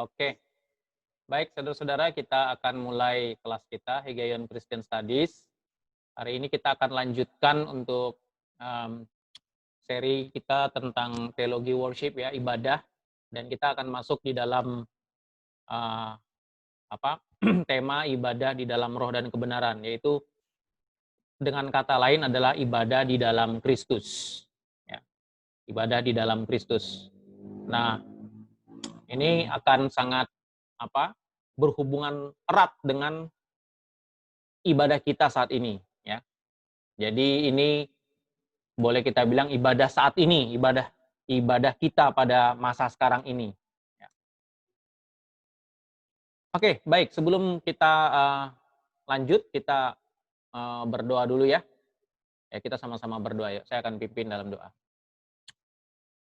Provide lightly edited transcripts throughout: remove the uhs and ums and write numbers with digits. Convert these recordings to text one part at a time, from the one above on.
Oke, baik saudara-saudara, kita akan mulai kelas kita Hegaion Christian Studies. Hari ini kita akan lanjutkan untuk em, seri kita tentang teologi worship ya, ibadah, dan kita akan masuk di dalam eh, apa tema ibadah di dalam roh dan kebenaran, yaitu dengan kata lain adalah ibadah di dalam Kristus. Ya, ibadah di dalam Kristus. Nah, ini akan sangat berhubungan erat dengan ibadah kita saat ini, ya. Jadi ini boleh kita bilang ibadah saat ini, ibadah kita pada masa sekarang ini. Ya. Oke, baik. Sebelum kita lanjut, kita berdoa dulu ya. Ya, kita sama-sama berdoa ya. Saya akan pimpin dalam doa.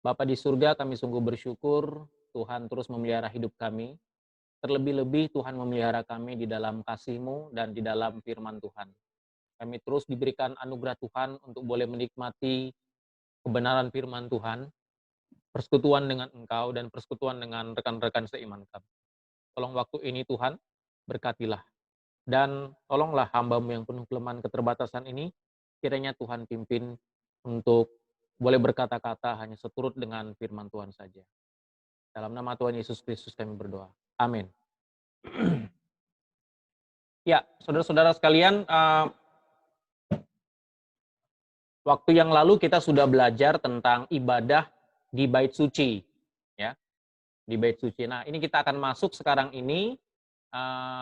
Bapa di surga, kami sungguh bersyukur Tuhan terus memelihara hidup kami. Terlebih-lebih Tuhan memelihara kami di dalam kasih-Mu dan di dalam firman Tuhan. Kami terus diberikan anugerah Tuhan untuk boleh menikmati kebenaran firman Tuhan, persekutuan dengan Engkau, dan persekutuan dengan rekan-rekan seiman kami. Tolong waktu ini Tuhan, berkatilah. Dan tolonglah hamba-Mu yang penuh kelemahan keterbatasan ini, kiranya Tuhan pimpin untuk boleh berkata-kata hanya seturut dengan firman Tuhan saja. Dalam nama Tuhan Yesus Kristus kami berdoa. Amin. Ya, saudara-saudara sekalian, waktu yang lalu kita sudah belajar tentang ibadah di bait suci, ya, di bait suci. Nah, ini kita akan masuk sekarang ini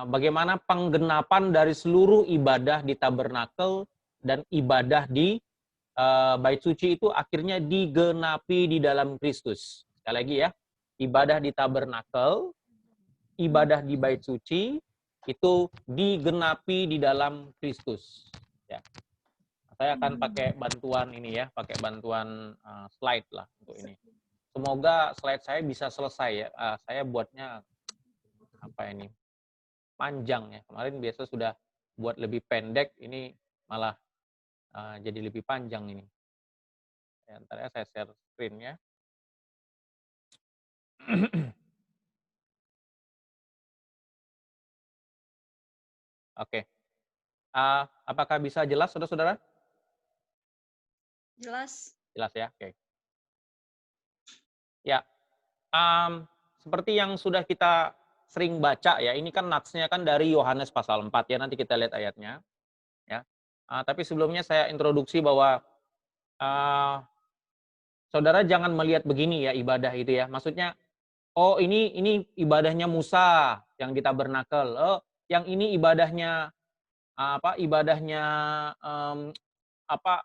bagaimana penggenapan dari seluruh ibadah di tabernakel dan ibadah di bait suci itu akhirnya digenapi di dalam Kristus. Sekali lagi ya, ibadah di tabernakel, ibadah di bait suci itu digenapi di dalam Kristus. Ya. Saya akan pakai bantuan ini ya, pakai bantuan slide lah untuk ini. Semoga slide saya bisa selesai ya. Saya buatnya panjang ya. Kemarin biasa sudah buat lebih pendek, ini malah jadi lebih panjang ini. Ya, ntar ya saya share screen ya. Oke. Apakah bisa jelas, saudara-saudara? Jelas. Jelas ya, oke. Ya, seperti yang sudah kita sering baca ya, ini kan natsnya kan dari Yohanes pasal 4 ya, nanti kita lihat ayatnya. Ya. Tapi sebelumnya saya introduksi bahwa saudara jangan melihat begini ya ibadah itu ya. Maksudnya, oh ini ibadahnya Musa yang di tabernakel. Oh, yang ini ibadahnya ibadahnya apa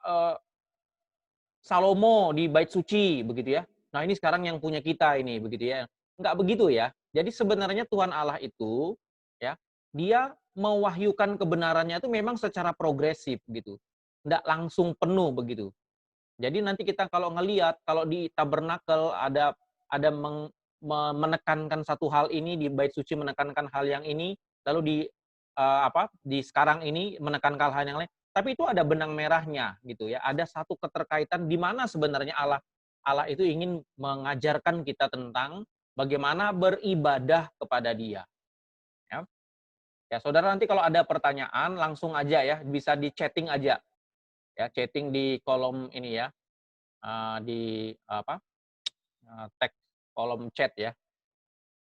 Salomo di bait suci begitu ya. Nah, ini sekarang yang punya kita ini begitu ya. Enggak begitu ya. Jadi sebenarnya Tuhan Allah itu ya, dia mewahyukan kebenarannya itu memang secara progresif gitu. Enggak langsung penuh begitu. Jadi nanti kita kalau ngelihat kalau di tabernakel ada menekankan satu hal ini, di bait suci menekankan hal yang ini, lalu di sekarang ini menekankan hal yang lain. Tapi itu ada benang merahnya gitu ya. Ada satu keterkaitan di mana sebenarnya Allah itu ingin mengajarkan kita tentang bagaimana beribadah kepada Dia. Ya. Ya, saudara nanti kalau ada pertanyaan langsung aja ya, bisa di chatting aja. Ya, chatting di kolom ini ya. Di teks kolom chat ya.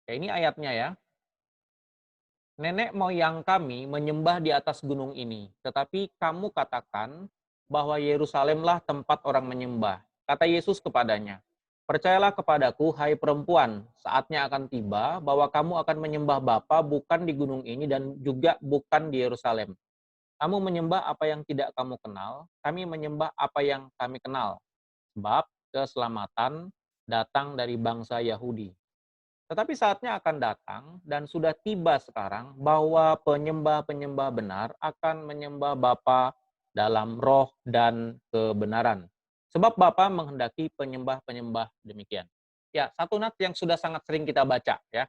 Ya, ini ayatnya ya. Nenek moyang kami menyembah di atas gunung ini, tetapi kamu katakan bahwa Yerusalemlah tempat orang menyembah. Kata Yesus kepadanya, percayalah kepadaku, hai perempuan, saatnya akan tiba bahwa kamu akan menyembah Bapa bukan di gunung ini dan juga bukan di Yerusalem. Kamu menyembah apa yang tidak kamu kenal, kami menyembah apa yang kami kenal. Sebab keselamatan datang dari bangsa Yahudi. Tetapi saatnya akan datang dan sudah tiba sekarang bahwa penyembah-penyembah benar akan menyembah Bapa dalam roh dan kebenaran. Sebab Bapa menghendaki penyembah-penyembah demikian. Ya, satu nat yang sudah sangat sering kita baca ya.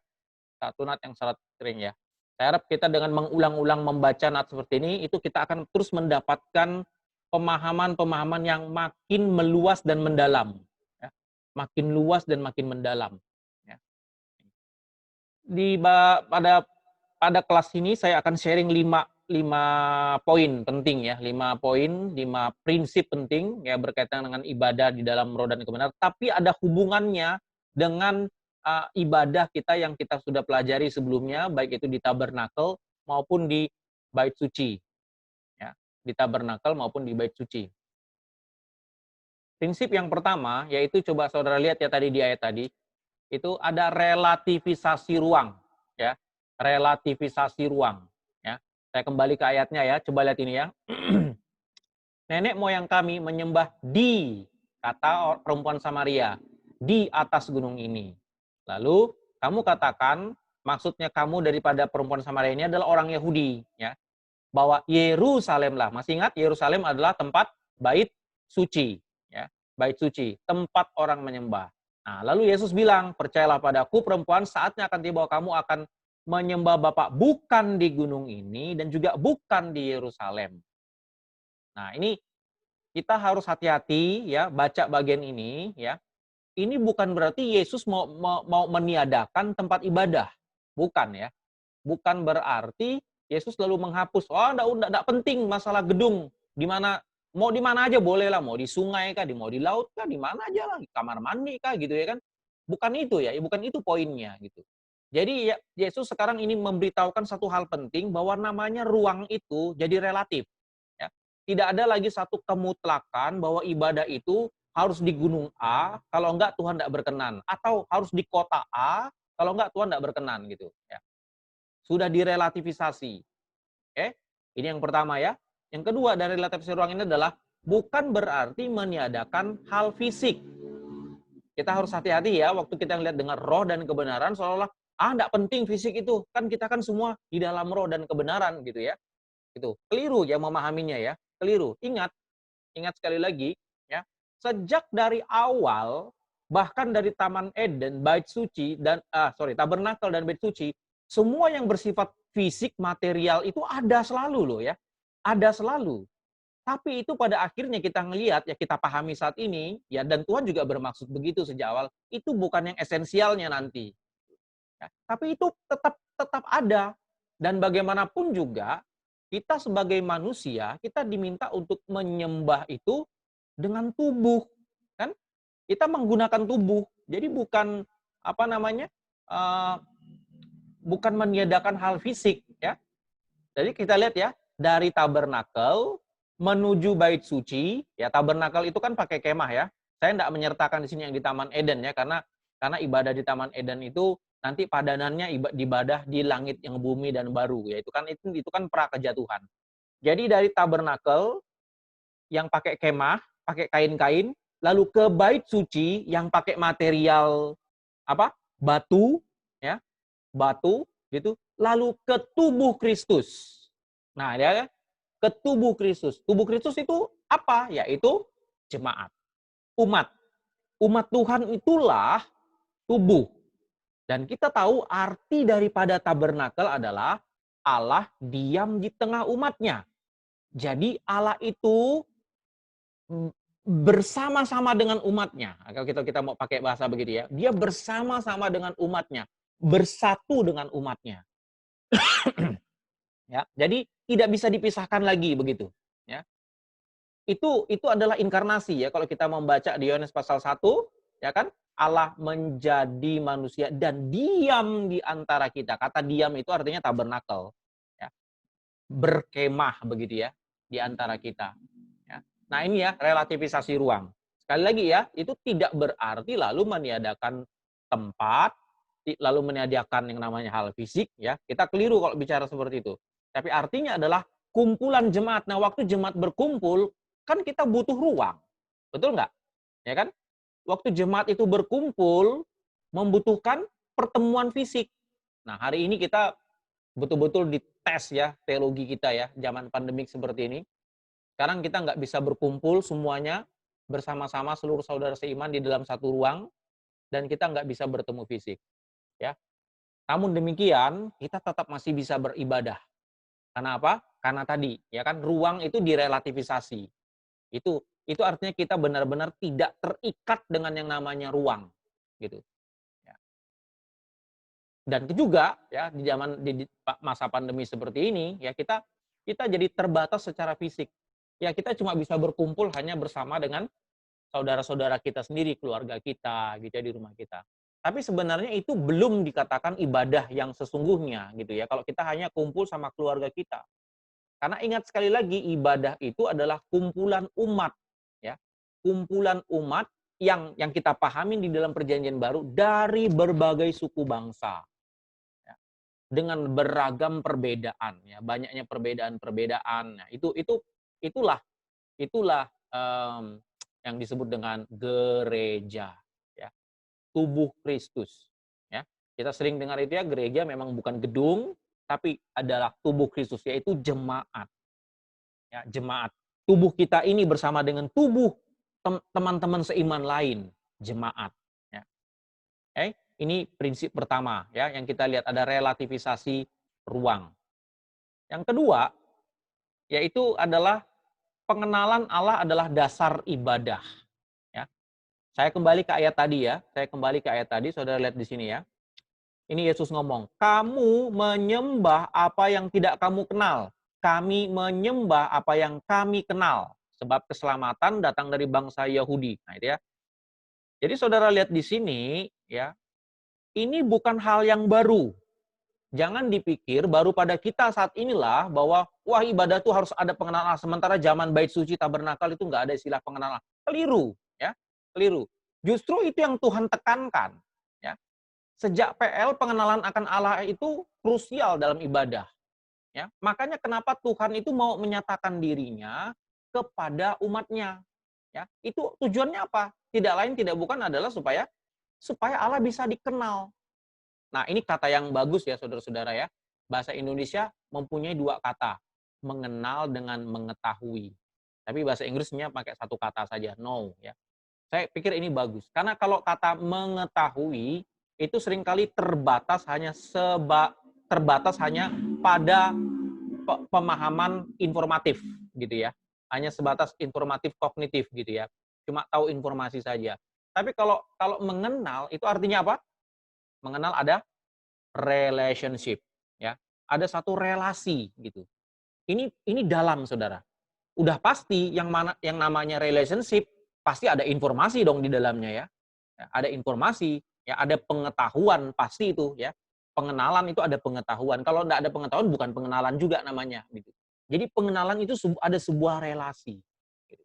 Satu nat yang sangat sering ya. Saya harap kita dengan mengulang-ulang membaca nat seperti ini, itu kita akan terus mendapatkan pemahaman-pemahaman yang makin meluas dan mendalam. Ya. Makin luas dan makin mendalam. Ya. Pada kelas ini saya akan sharing 5 poin penting ya, 5 poin, 5 prinsip penting ya berkaitan dengan ibadah di dalam roh dan kebenaran, tapi ada hubungannya dengan, ibadah kita yang kita sudah pelajari sebelumnya, baik itu di tabernakel maupun di bait suci, ya. Di tabernakel maupun di bait suci. Prinsip yang pertama, yaitu coba saudara lihat ya tadi di ayat tadi, itu ada relativisasi ruang, ya. Relativisasi ruang, ya. Saya kembali ke ayatnya ya, coba lihat ini ya. Nenek moyang kami menyembah di, kata perempuan Samaria, di atas gunung ini. Lalu kamu katakan, maksudnya kamu daripada perempuan Samaria ini adalah orang Yahudi, ya. Bahwa Yerusalem lah, masih ingat Yerusalem adalah tempat bait suci, ya. Bait suci, tempat orang menyembah. Nah, lalu Yesus bilang, percayalah padaku perempuan, saatnya akan tiba kamu akan menyembah Bapa bukan di gunung ini dan juga bukan di Yerusalem. Nah, ini kita harus hati-hati ya baca bagian ini ya. Ini bukan berarti Yesus mau meniadakan tempat ibadah. Bukan ya. Bukan berarti Yesus lalu menghapus, oh enggak penting masalah gedung. Di mana aja boleh lah, mau di sungai kah, mau di laut kah, di mana aja lah, kamar mandi kah gitu ya kan. Bukan itu ya, bukan itu poinnya gitu. Jadi ya, Yesus sekarang ini memberitahukan satu hal penting bahwa namanya ruang itu jadi relatif. Ya. Tidak ada lagi satu kemutlakan bahwa ibadah itu harus di gunung A, kalau enggak Tuhan enggak berkenan. Atau harus di kota A, kalau enggak Tuhan enggak berkenan gitu. Ya. Sudah direlativisasi. Oke? Ini yang pertama ya. Yang kedua dari relativisasi ruang ini adalah bukan berarti meniadakan hal fisik. Kita harus hati-hati ya waktu kita ngelihat dengan roh dan kebenaran seolah-olah enggak penting fisik itu. Kan kita kan semua di dalam roh dan kebenaran gitu ya. Itu keliru ya memahaminya ya. Keliru. Ingat sekali lagi ya. Sejak dari awal bahkan dari Taman Eden, bait suci dan tabernakel dan bait suci, semua yang bersifat fisik, material itu ada selalu loh ya. Ada selalu. Tapi itu pada akhirnya kita ngelihat, ya kita pahami saat ini, ya dan Tuhan juga bermaksud begitu sejak awal, itu bukan yang esensialnya nanti. Ya, tapi itu tetap tetap ada. Dan bagaimanapun juga, kita sebagai manusia, kita diminta untuk menyembah itu dengan tubuh. Kan? Kita menggunakan tubuh. Jadi bukan, apa namanya, uh, bukan meniadakan hal fisik ya. Jadi kita lihat ya, dari tabernakel menuju bait suci, ya tabernakel itu kan pakai kemah ya. Saya tidak menyertakan di sini yang di Taman Eden ya, karena ibadah di Taman Eden itu nanti padanannya ibadah di langit yang bumi dan baru ya. Itu kan pra kejatuhan. Jadi dari tabernakel yang pakai kemah, pakai kain-kain, lalu ke bait suci yang pakai material apa? Batu ya, batu gitu, lalu ke tubuh Kristus. Nah, ya ke tubuh Kristus. Tubuh Kristus itu apa? Yaitu jemaat, umat. Umat Tuhan itulah tubuh. Dan kita tahu arti daripada tabernakel adalah Allah diam di tengah umatnya. Jadi Allah itu bersama-sama dengan umatnya. Kalau kita mau pakai bahasa begitu ya, dia bersama-sama dengan umatnya, bersatu dengan umatnya. Ya, jadi tidak bisa dipisahkan lagi begitu. Ya, itu adalah inkarnasi ya. Kalau kita membaca di Yohanes pasal 1, ya kan, Allah menjadi manusia dan diam di antara kita. Kata diam itu artinya tabernakel. Ya, berkemah begitu ya di antara kita. Ya. Nah ini ya relativisasi ruang. Sekali lagi ya, itu tidak berarti lalu meniadakan tempat, lalu meniadakan yang namanya hal fisik ya. Kita keliru kalau bicara seperti itu. Tapi artinya adalah kumpulan jemaat. Nah waktu jemaat berkumpul, kan kita butuh ruang. Betul nggak? Ya kan? Waktu jemaat itu berkumpul, membutuhkan pertemuan fisik. Nah hari ini kita betul-betul dites ya teologi kita ya, zaman pandemik seperti ini. Sekarang kita nggak bisa berkumpul semuanya bersama-sama seluruh saudara seiman di dalam satu ruang dan kita nggak bisa bertemu fisik. Ya, namun demikian kita tetap masih bisa beribadah. Karena apa? Karena tadi ya kan ruang itu direlativisasi. Itu artinya kita benar-benar tidak terikat dengan yang namanya ruang, gitu. Ya. Dan juga ya di zaman masa pandemi seperti ini ya kita jadi terbatas secara fisik. Ya kita cuma bisa berkumpul hanya bersama dengan saudara-saudara kita sendiri, keluarga kita gitu ya di rumah kita. Tapi sebenarnya itu belum dikatakan ibadah yang sesungguhnya gitu ya kalau kita hanya kumpul sama keluarga kita. Karena ingat sekali lagi ibadah itu adalah kumpulan umat ya. Kumpulan umat yang kita pahamin di dalam perjanjian baru dari berbagai suku bangsa ya, dengan beragam perbedaan ya, banyaknya perbedaan-perbedaan. Nah, itulah yang disebut dengan gereja ya, tubuh Kristus ya. Kita sering dengar itu ya, gereja memang bukan gedung tapi adalah tubuh Kristus yaitu jemaat. Ya, jemaat. Tubuh kita ini bersama dengan tubuh teman-teman seiman lain, jemaat. Ya. Ini prinsip pertama ya yang kita lihat ada relativisasi ruang. Yang kedua yaitu adalah pengenalan Allah adalah dasar ibadah. Ya. Saya kembali ke ayat tadi ya. Saya kembali ke ayat tadi, saudara lihat di sini ya. Ini Yesus ngomong, kamu menyembah apa yang tidak kamu kenal. Kami menyembah apa yang kami kenal. Sebab keselamatan datang dari bangsa Yahudi. Nah itu ya. Jadi saudara lihat di sini, ya, ini bukan hal yang baru. Jangan dipikir baru pada kita saat inilah bahwa wah ibadah itu harus ada pengenalan. Sementara zaman bait suci tabernakel itu nggak ada istilah pengenalan. Keliru, ya, keliru. Justru itu yang Tuhan tekankan. Ya. Sejak PL pengenalan akan Allah itu krusial dalam ibadah. Ya, makanya kenapa Tuhan itu mau menyatakan dirinya kepada umatnya. Ya, itu tujuannya apa? Tidak lain tidak bukan adalah supaya Allah bisa dikenal. Nah, ini kata yang bagus ya saudara-saudara ya. Bahasa Indonesia mempunyai dua kata, mengenal dengan mengetahui. Tapi bahasa Inggrisnya pakai satu kata saja, know ya. Saya pikir ini bagus. Karena kalau kata mengetahui itu seringkali terbatas hanya pada pemahaman informatif gitu ya. Hanya sebatas informatif kognitif gitu ya. Cuma tahu informasi saja. Tapi kalau kalau mengenal itu artinya apa? Mengenal ada relationship ya. Ada satu relasi gitu. Ini dalam Saudara. Udah pasti yang namanya relationship pasti ada informasi dong di dalamnya ya. Ya, ada informasi, ya ada pengetahuan pasti itu ya. Pengenalan itu ada pengetahuan. Kalau tidak ada pengetahuan bukan pengenalan juga namanya gitu. Jadi pengenalan itu ada sebuah relasi. Gitu.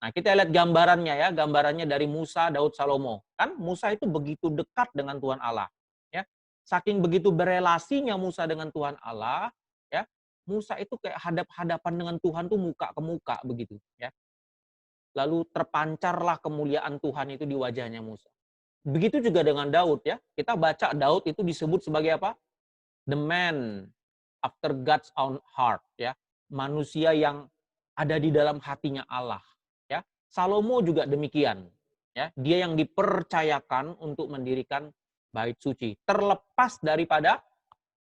Nah, kita lihat gambarannya ya, gambarannya dari Musa, Daud, Salomo. Kan Musa itu begitu dekat dengan Tuhan Allah, ya. Saking begitu berelasinya Musa dengan Tuhan Allah, ya. Musa itu kayak hadap-hadapan dengan Tuhan tuh muka ke muka begitu, ya. Lalu terpancarlah kemuliaan Tuhan itu di wajahnya Musa. Begitu juga dengan Daud ya. Kita baca Daud itu disebut sebagai apa? The man after God's own heart ya. Manusia yang ada di dalam hatinya Allah ya. Salomo juga demikian ya. Dia yang dipercayakan untuk mendirikan bait suci. Terlepas daripada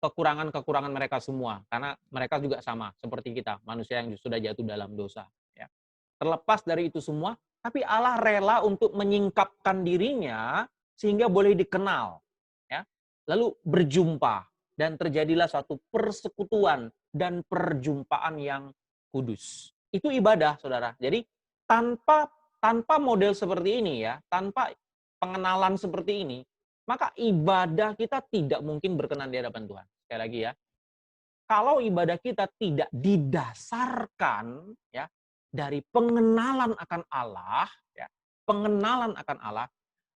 kekurangan-kekurangan mereka semua karena mereka juga sama seperti kita, manusia yang sudah jatuh dalam dosa ya. Terlepas dari itu semua, tapi Allah rela untuk menyingkapkan dirinya sehingga boleh dikenal. Ya. Lalu berjumpa dan terjadilah suatu persekutuan dan perjumpaan yang kudus. Itu ibadah, saudara. Jadi tanpa model seperti ini ya, tanpa pengenalan seperti ini, maka ibadah kita tidak mungkin berkenan di hadapan Tuhan. Sekali lagi ya, kalau ibadah kita tidak didasarkan ya dari pengenalan akan Allah, ya, pengenalan akan Allah,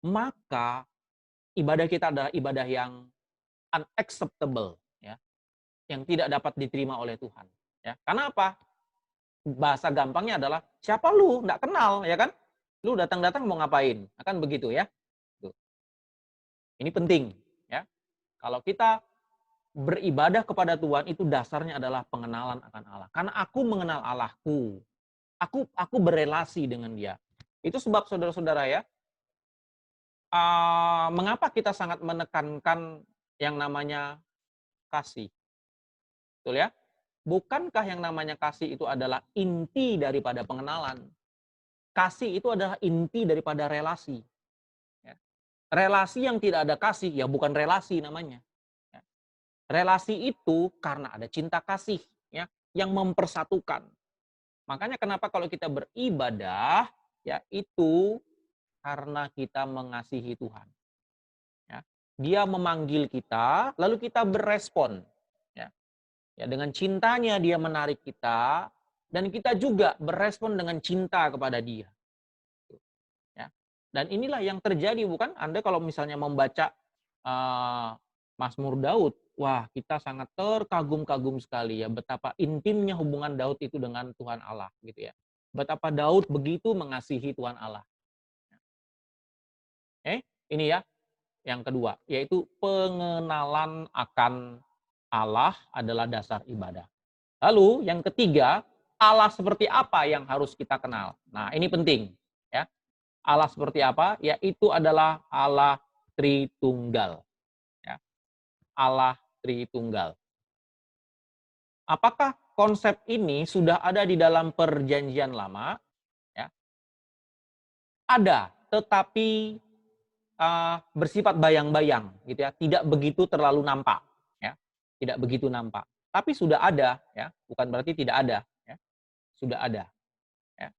maka ibadah kita adalah ibadah yang unacceptable, ya, yang tidak dapat diterima oleh Tuhan. Ya, karena apa? Bahasa gampangnya adalah siapa lu? Nggak kenal, ya kan? Lu datang-datang mau ngapain? Akan begitu ya. Tuh. Ini penting, ya. Kalau kita beribadah kepada Tuhan itu dasarnya adalah pengenalan akan Allah. Karena aku mengenal Allahku. Aku berelasi dengan dia. Itu sebab saudara-saudara ya, mengapa kita sangat menekankan yang namanya kasih. Betul ya? Bukankah yang namanya kasih itu adalah inti daripada pengenalan? Kasih itu adalah inti daripada relasi. Ya. Relasi yang tidak ada kasih, ya bukan relasi namanya. Relasi itu karena ada cinta kasih, ya, yang mempersatukan. Makanya kenapa kalau kita beribadah, ya itu karena kita mengasihi Tuhan. Ya. Dia memanggil kita, lalu kita berespon. Ya. Ya, dengan cintanya dia menarik kita, dan kita juga berespon dengan cinta kepada dia. Ya. Dan inilah yang terjadi, bukan? Anda kalau misalnya membaca uh, Mazmur Daud, wah kita sangat terkagum-kagum sekali ya betapa intimnya hubungan Daud itu dengan Tuhan Allah, gitu ya. Betapa Daud begitu mengasihi Tuhan Allah. Ini ya yang kedua, yaitu pengenalan akan Allah adalah dasar ibadah. Lalu yang ketiga, Allah seperti apa yang harus kita kenal? Nah, ini penting ya. Allah seperti apa? Yaitu adalah Allah Tritunggal. Ya. Allah Tritunggal. Apakah konsep ini sudah ada di dalam Perjanjian Lama? Ya. Ada, tetapi bersifat bayang-bayang, gitu ya. Tidak begitu terlalu nampak, ya. Tidak begitu nampak. Tapi sudah ada, ya. Bukan berarti tidak ada, ya. Sudah ada. Ya.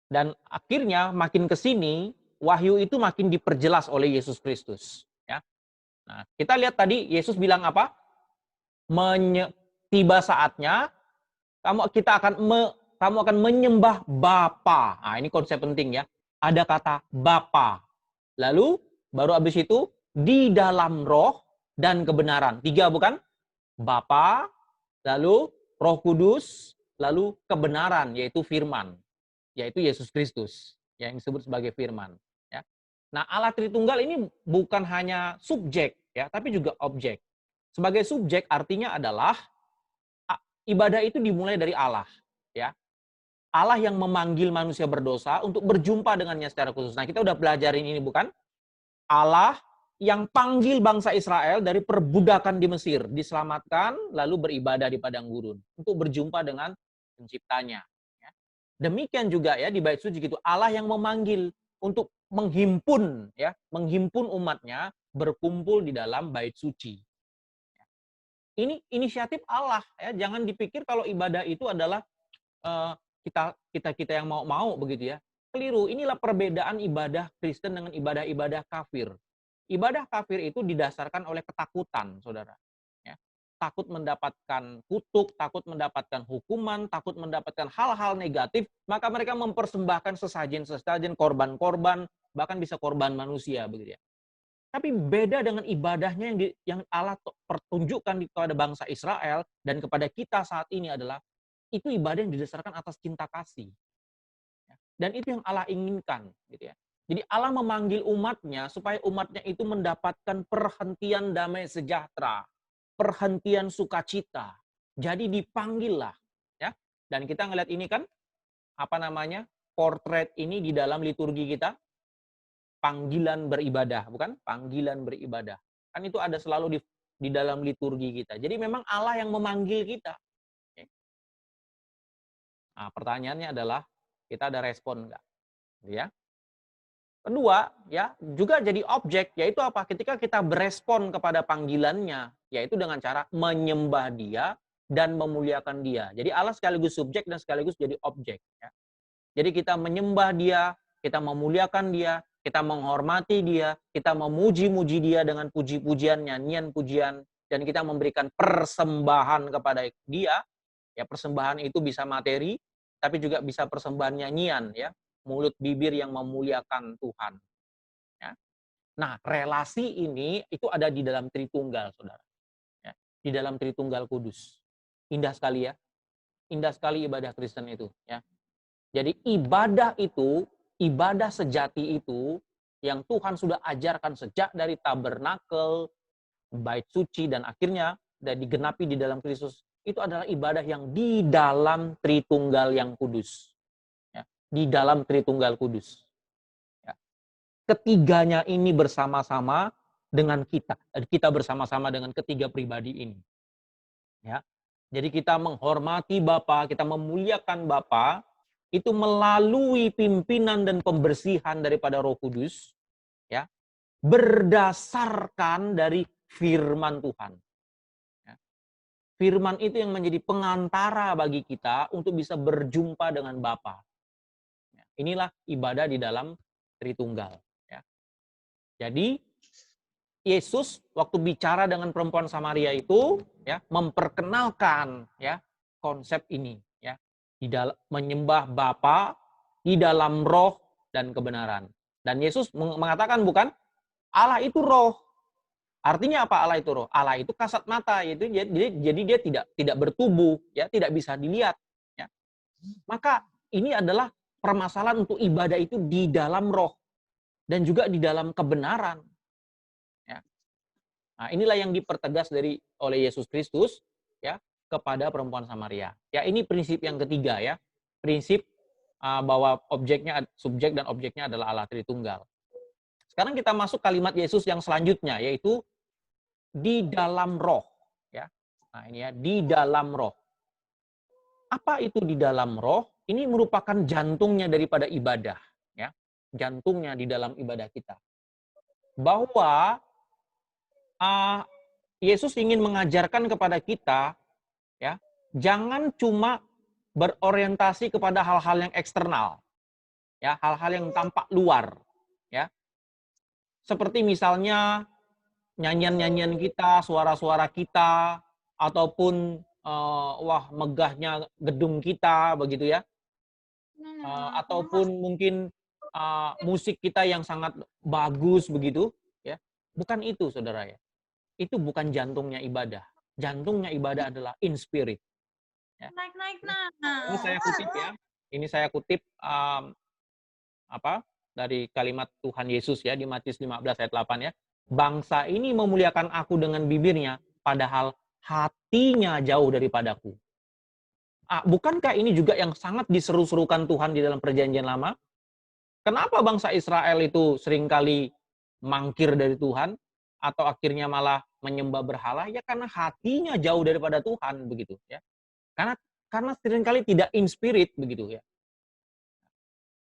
Dan akhirnya makin ke sini, wahyu itu makin diperjelas oleh Yesus Kristus. Ya. Nah, kita lihat tadi Yesus bilang apa? Tiba saatnya kamu akan menyembah Bapa. Nah, ini konsep penting ya. Ada kata Bapa. Lalu baru habis itu di dalam roh dan kebenaran. 3 bukan? Bapa, lalu Roh Kudus, lalu kebenaran yaitu firman, yaitu Yesus Kristus yang disebut sebagai firman, ya. Nah, Allah Tritunggal ini bukan hanya subjek ya, tapi juga objek. Sebagai subjek artinya adalah ibadah itu dimulai dari Allah, ya. Allah yang memanggil manusia berdosa untuk berjumpa dengannya secara khusus. Nah, kita udah pelajarin ini bukan? Allah yang panggil bangsa Israel dari perbudakan di Mesir, diselamatkan lalu beribadah di padang gurun untuk berjumpa dengan penciptanya. Ya. Demikian juga ya di bait suci gitu, Allah yang memanggil untuk menghimpun umatnya berkumpul di dalam bait suci. Ini inisiatif Allah ya, jangan dipikir kalau ibadah itu adalah uh, kita yang mau begitu ya. Keliru, inilah perbedaan ibadah Kristen dengan ibadah-ibadah kafir. Ibadah kafir itu didasarkan oleh ketakutan, saudara. Ya. Takut mendapatkan kutuk, takut mendapatkan hukuman, takut mendapatkan hal-hal negatif, maka mereka mempersembahkan sesajen-sesajen, korban-korban, bahkan bisa korban manusia, begitu ya. Tapi beda dengan ibadahnya yang Allah pertunjukkan kepada bangsa Israel dan kepada kita saat ini adalah itu ibadah yang didasarkan atas cinta kasih. Dan itu yang Allah inginkan, gitu ya. Jadi Allah memanggil umatnya supaya umatnya itu mendapatkan perhentian damai sejahtera, perhentian sukacita. Jadi dipanggillah, ya. Dan kita ngeliat ini kan, potret ini di dalam liturgi kita, panggilan beribadah, bukan? Panggilan beribadah. Kan itu ada selalu di dalam liturgi kita. Jadi memang Allah yang memanggil kita. Nah, pertanyaannya adalah, kita ada respon nggak? Ya. Kedua, ya, juga jadi objek, yaitu apa? Ketika kita berespon kepada panggilannya, yaitu dengan cara menyembah dia dan memuliakan dia. Jadi Allah sekaligus subjek dan sekaligus jadi objek. Ya. Jadi kita menyembah dia, kita memuliakan dia, kita menghormati dia, kita memuji-muji dia dengan puji-pujian, nyanyian pujian, dan kita memberikan persembahan kepada dia. Ya, persembahan itu bisa materi, tapi juga bisa persembahan nyanyian, ya, mulut bibir yang memuliakan Tuhan. Ya. Nah, relasi ini itu ada di dalam Tritunggal, saudara. Ya, di dalam Tritunggal Kudus. Indah sekali ya. Indah sekali ibadah Kristen itu. Ya. Jadi ibadah itu, ibadah sejati itu, yang Tuhan sudah ajarkan sejak dari tabernakel, bait suci, dan akhirnya dan digenapi di dalam Kristus, itu adalah ibadah yang di dalam Tritunggal yang kudus. Ya, di dalam Tritunggal Kudus. Ya. Ketiganya ini bersama-sama dengan kita. Kita bersama-sama dengan ketiga pribadi ini. Ya. Jadi kita menghormati Bapa, kita memuliakan Bapa, itu melalui pimpinan dan pembersihan daripada Roh Kudus, ya, berdasarkan dari firman Tuhan. Firman itu yang menjadi pengantara bagi kita untuk bisa berjumpa dengan Bapa. Inilah ibadah di dalam Tritunggal. Ya. Jadi Yesus waktu bicara dengan perempuan Samaria itu, ya, memperkenalkan, ya, konsep ini, ya, di dalam menyembah Bapa di dalam roh dan kebenaran. Dan Yesus mengatakan, bukan, Allah itu roh. Artinya apa Allah itu roh? Allah itu kasat mata, yaitu jadi dia tidak bertubuh, ya, tidak bisa dilihat, ya. Maka ini adalah permasalahan untuk ibadah itu di dalam roh dan juga di dalam kebenaran. Ya. Nah, inilah yang dipertegas oleh Yesus Kristus, ya, kepada perempuan Samaria. Ya, ini prinsip yang ketiga, ya. Prinsip bahwa subjek dan objeknya adalah Allah Tritunggal. Sekarang kita masuk kalimat Yesus yang selanjutnya, yaitu di dalam roh, ya. Nah, ini ya, di dalam roh. Apa itu di dalam roh? Ini merupakan jantungnya daripada ibadah, ya. Jantungnya di dalam ibadah kita. Bahwa Yesus ingin mengajarkan kepada kita, ya, jangan cuma berorientasi kepada hal-hal yang eksternal, ya, hal-hal yang tampak luar, ya. Seperti misalnya nyanyian-nyanyian kita, suara-suara kita, ataupun wah, megahnya gedung kita, begitu ya. Ataupun mungkin musik kita yang sangat bagus, begitu ya. Bukan itu, saudara, ya. Itu bukan jantungnya ibadah. Jantungnya ibadah adalah in spirit. Ya. Ini saya kutip, ya. Ini saya kutip dari kalimat Tuhan Yesus, ya, di Matius 15 ayat 8, ya. Bangsa ini memuliakan aku dengan bibirnya, padahal hatinya jauh daripadaku. Bukankah ini juga yang sangat diseru-serukan Tuhan di dalam Perjanjian Lama? Kenapa bangsa Israel itu seringkali mangkir dari Tuhan atau akhirnya malah menyembah berhala? Ya karena hatinya jauh daripada Tuhan, begitu, ya. Karena seringkali tidak in spirit, begitu, ya.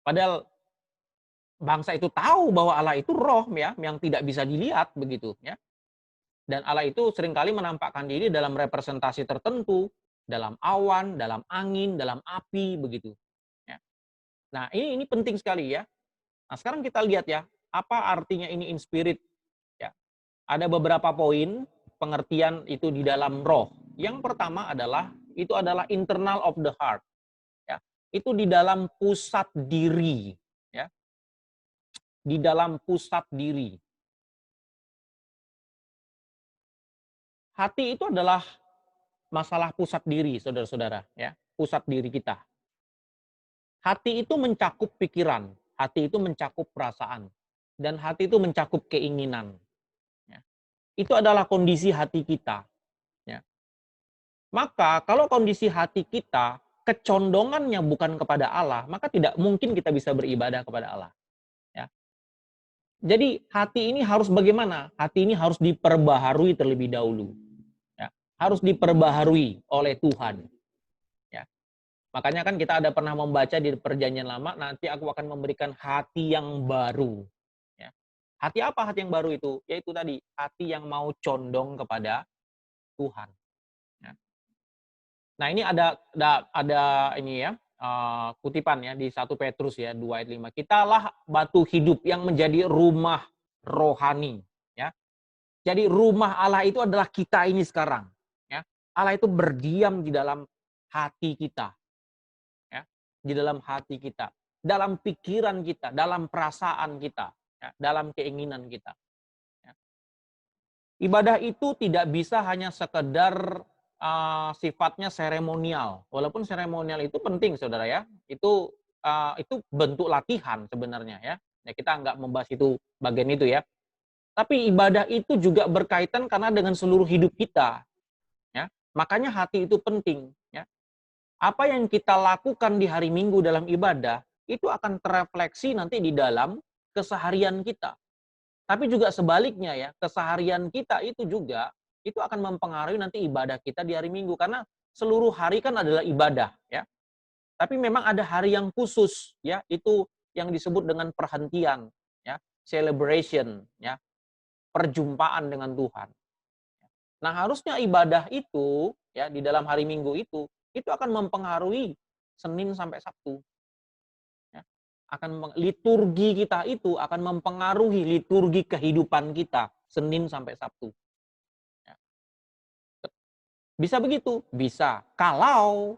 Padahal bangsa itu tahu bahwa Allah itu roh, ya, yang tidak bisa dilihat, begitu, ya. Dan Allah itu seringkali menampakkan diri dalam representasi tertentu, dalam awan, dalam angin, dalam api, begitu, ya. Nah, ini penting sekali, ya. Nah, sekarang kita lihat, ya, apa artinya ini in spirit, ya. Ada beberapa poin pengertian itu di dalam roh. Yang pertama adalah itu adalah internal of the heart, ya. Itu di dalam pusat diri, ya. Di dalam pusat diri. Hati itu adalah masalah pusat diri, saudara-saudara, ya. Pusat diri kita. Hati itu mencakup pikiran, hati itu mencakup perasaan, dan hati itu mencakup keinginan. Ya. Itu adalah kondisi hati kita. Ya. Maka kalau kondisi hati kita kecondongannya bukan kepada Allah, maka tidak mungkin kita bisa beribadah kepada Allah. Ya. Jadi hati ini harus bagaimana? Hati ini harus diperbaharui terlebih dahulu. Ya. Harus diperbaharui oleh Tuhan. Makanya kan kita ada pernah membaca di Perjanjian Lama, nanti aku akan memberikan hati yang baru. Ya. Hati apa hati yang baru itu? Yaitu tadi, hati yang mau condong kepada Tuhan. Ya. Nah, ini ada ini, ya, kutipan, ya, di 1 Petrus, ya, 2 ayat 5. Kitalah batu hidup yang menjadi rumah rohani. Ya. Jadi rumah Allah itu adalah kita ini sekarang. Ya. Allah itu berdiam di dalam hati kita. Di dalam hati kita, dalam pikiran kita, dalam perasaan kita, ya, dalam keinginan kita. Ya. Ibadah itu tidak bisa hanya sekedar sifatnya seremonial. Walaupun seremonial itu penting, saudara, ya. Itu bentuk latihan sebenarnya, ya. Ya, kita nggak membahas itu bagian itu, ya. Tapi ibadah itu juga berkaitan karena dengan seluruh hidup kita. Ya. Makanya hati itu penting. Ya. Apa yang kita lakukan di hari Minggu dalam ibadah, itu akan terefleksi nanti di dalam keseharian kita. Tapi juga sebaliknya, ya, keseharian kita itu juga, itu akan mempengaruhi nanti ibadah kita di hari Minggu. Karena seluruh hari kan adalah ibadah, ya. Tapi memang ada hari yang khusus, ya, itu yang disebut dengan perhentian, ya, celebration, ya, perjumpaan dengan Tuhan. Nah, harusnya ibadah itu ya di dalam hari Minggu itu akan mempengaruhi Senin sampai Sabtu. Ya. Liturgi kita itu akan mempengaruhi liturgi kehidupan kita Senin sampai Sabtu. Ya. Bisa begitu? Bisa. Kalau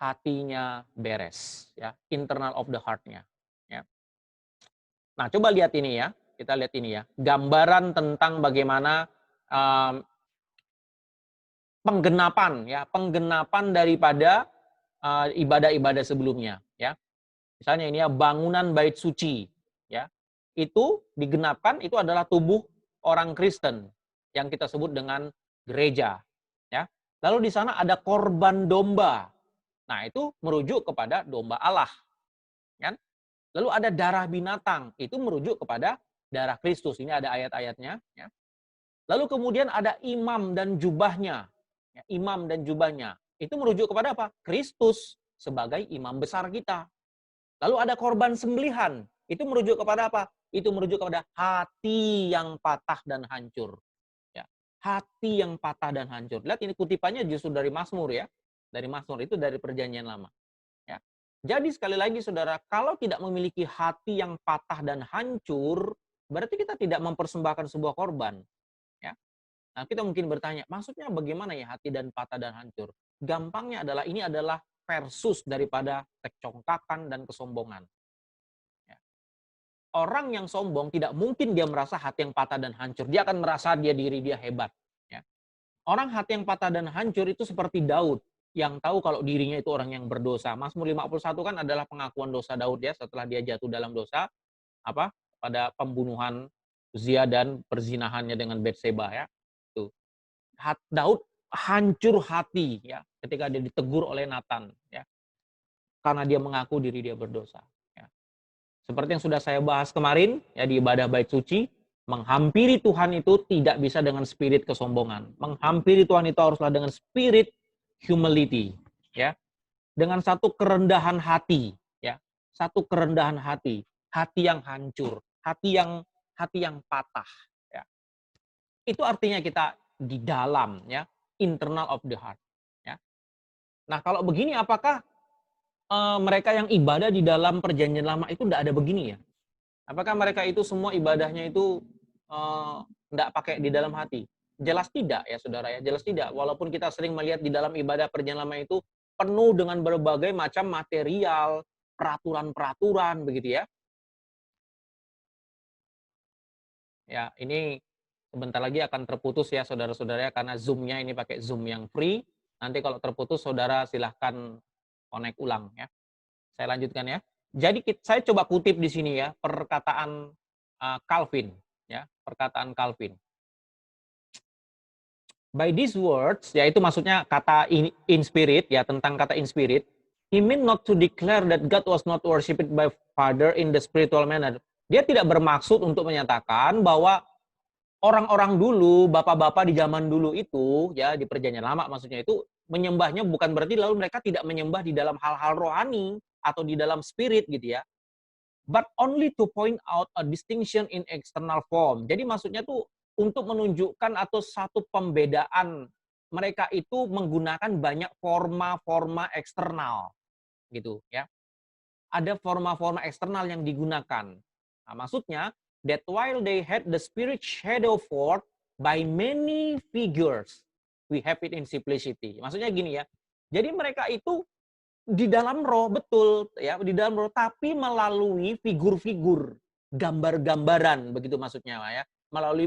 hatinya beres, ya, internal of the heart-nya. Ya. Nah, coba lihat ini ya, kita lihat ini ya, gambaran tentang bagaimana penggenapan daripada ibadah-ibadah sebelumnya, ya. Misalnya ini ya, bangunan bait suci, ya. Itu digenapkan, itu adalah tubuh orang Kristen yang kita sebut dengan gereja, ya. Lalu di sana ada korban domba. Nah, itu merujuk kepada domba Allah, kan? Lalu ada darah binatang, itu merujuk kepada darah Kristus. Ini ada ayat-ayatnya, ya. Lalu kemudian ada imam dan jubahnya. Ya, imam dan jubahnya. Itu merujuk kepada apa? Kristus sebagai imam besar kita. Lalu ada korban sembelihan. Itu merujuk kepada apa? Itu merujuk kepada hati yang patah dan hancur. Ya. Hati yang patah dan hancur. Lihat ini kutipannya justru dari Mazmur ya. Dari Mazmur itu dari Perjanjian Lama. Ya. Jadi sekali lagi saudara, kalau tidak memiliki hati yang patah dan hancur, berarti kita tidak mempersembahkan sebuah korban. Ya. Nah, kita mungkin bertanya, maksudnya bagaimana ya hati dan patah dan hancur? Gampangnya adalah ini adalah versus daripada kecongkakan dan kesombongan. Ya. Orang yang sombong tidak mungkin dia merasa hati yang patah dan hancur. Dia akan merasa diri dia hebat. Ya. Orang hati yang patah dan hancur itu seperti Daud yang tahu kalau dirinya itu orang yang berdosa. Mazmur 51 kan adalah pengakuan dosa Daud ya setelah dia jatuh dalam dosa pada pembunuhan Uzia dan perzinahannya dengan Batseba ya. Tuh. Daud hancur hati ya ketika dia ditegur oleh Nathan ya karena dia mengaku diri dia berdosa ya. Seperti yang sudah saya bahas kemarin ya di ibadah bait suci, menghampiri Tuhan itu tidak bisa dengan spirit kesombongan. Menghampiri Tuhan itu haruslah dengan spirit humility ya. Dengan satu kerendahan hati ya. Satu kerendahan hati yang hancur, hati yang patah ya. Itu artinya kita di dalam ya, internal of the heart ya. Nah, kalau begini apakah mereka yang ibadah di dalam perjanjian lama itu tidak ada begini ya? Apakah mereka itu semua ibadahnya itu tidak pakai di dalam hati? Jelas tidak ya saudara ya, jelas tidak. Walaupun kita sering melihat di dalam ibadah perjanjian lama itu penuh dengan berbagai macam material, peraturan-peraturan begitu ya. Ya, ini sebentar lagi akan terputus ya saudara-saudara karena Zoom-nya ini pakai Zoom yang free. Nanti kalau terputus saudara silahkan connect ulang ya. Saya lanjutkan ya. Jadi saya coba kutip di sini ya perkataan Calvin ya, perkataan Calvin. By these words, yaitu maksudnya kata in spirit ya, tentang kata in spirit, he meant not to declare that God was not worshipped by Father in the spiritual manner. Dia tidak bermaksud untuk menyatakan bahwa orang-orang dulu, bapak-bapak di zaman dulu itu, ya di perjanjian lama maksudnya itu, menyembahnya bukan berarti lalu mereka tidak menyembah di dalam hal-hal rohani atau di dalam spirit gitu ya. But only to point out a distinction in external form. Jadi maksudnya tuh untuk menunjukkan atau satu pembedaan mereka itu menggunakan banyak forma-forma eksternal gitu ya. Ada forma-forma eksternal yang digunakan. Nah, maksudnya that while they had the spirit shadow forth by many figures, we have it in simplicity. Maksudnya gini ya. Jadi mereka itu di dalam roh betul ya, di dalam roh tapi melalui figur-figur, gambar-gambaran begitu maksudnya ya. Melalui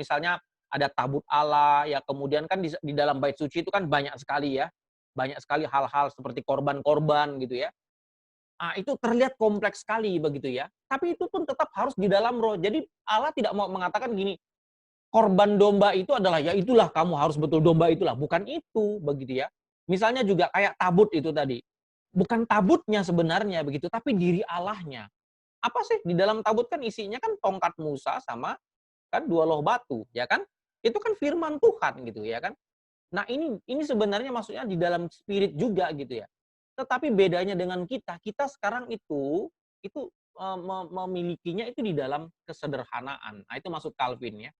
misalnya ada tabut Allah ya, kemudian kan di dalam bait suci itu kan banyak sekali ya. Banyak sekali hal-hal seperti korban-korban gitu ya. Itu terlihat kompleks sekali begitu ya. Tapi itu pun tetap harus di dalam roh. Jadi Allah tidak mau mengatakan gini, korban domba itu adalah ya itulah kamu harus betul domba itulah. Bukan itu begitu ya. Misalnya juga kayak tabut itu tadi. Bukan tabutnya sebenarnya begitu, tapi diri Allahnya. Apa sih di dalam tabut kan isinya kan tongkat Musa sama kan dua loh batu, ya kan? Itu kan firman Tuhan gitu ya kan. Nah, ini sebenarnya maksudnya di dalam spirit juga gitu ya. Tetapi bedanya dengan kita sekarang itu memilikinya itu di dalam kesederhanaan. Nah, itu maksud Calvin ya.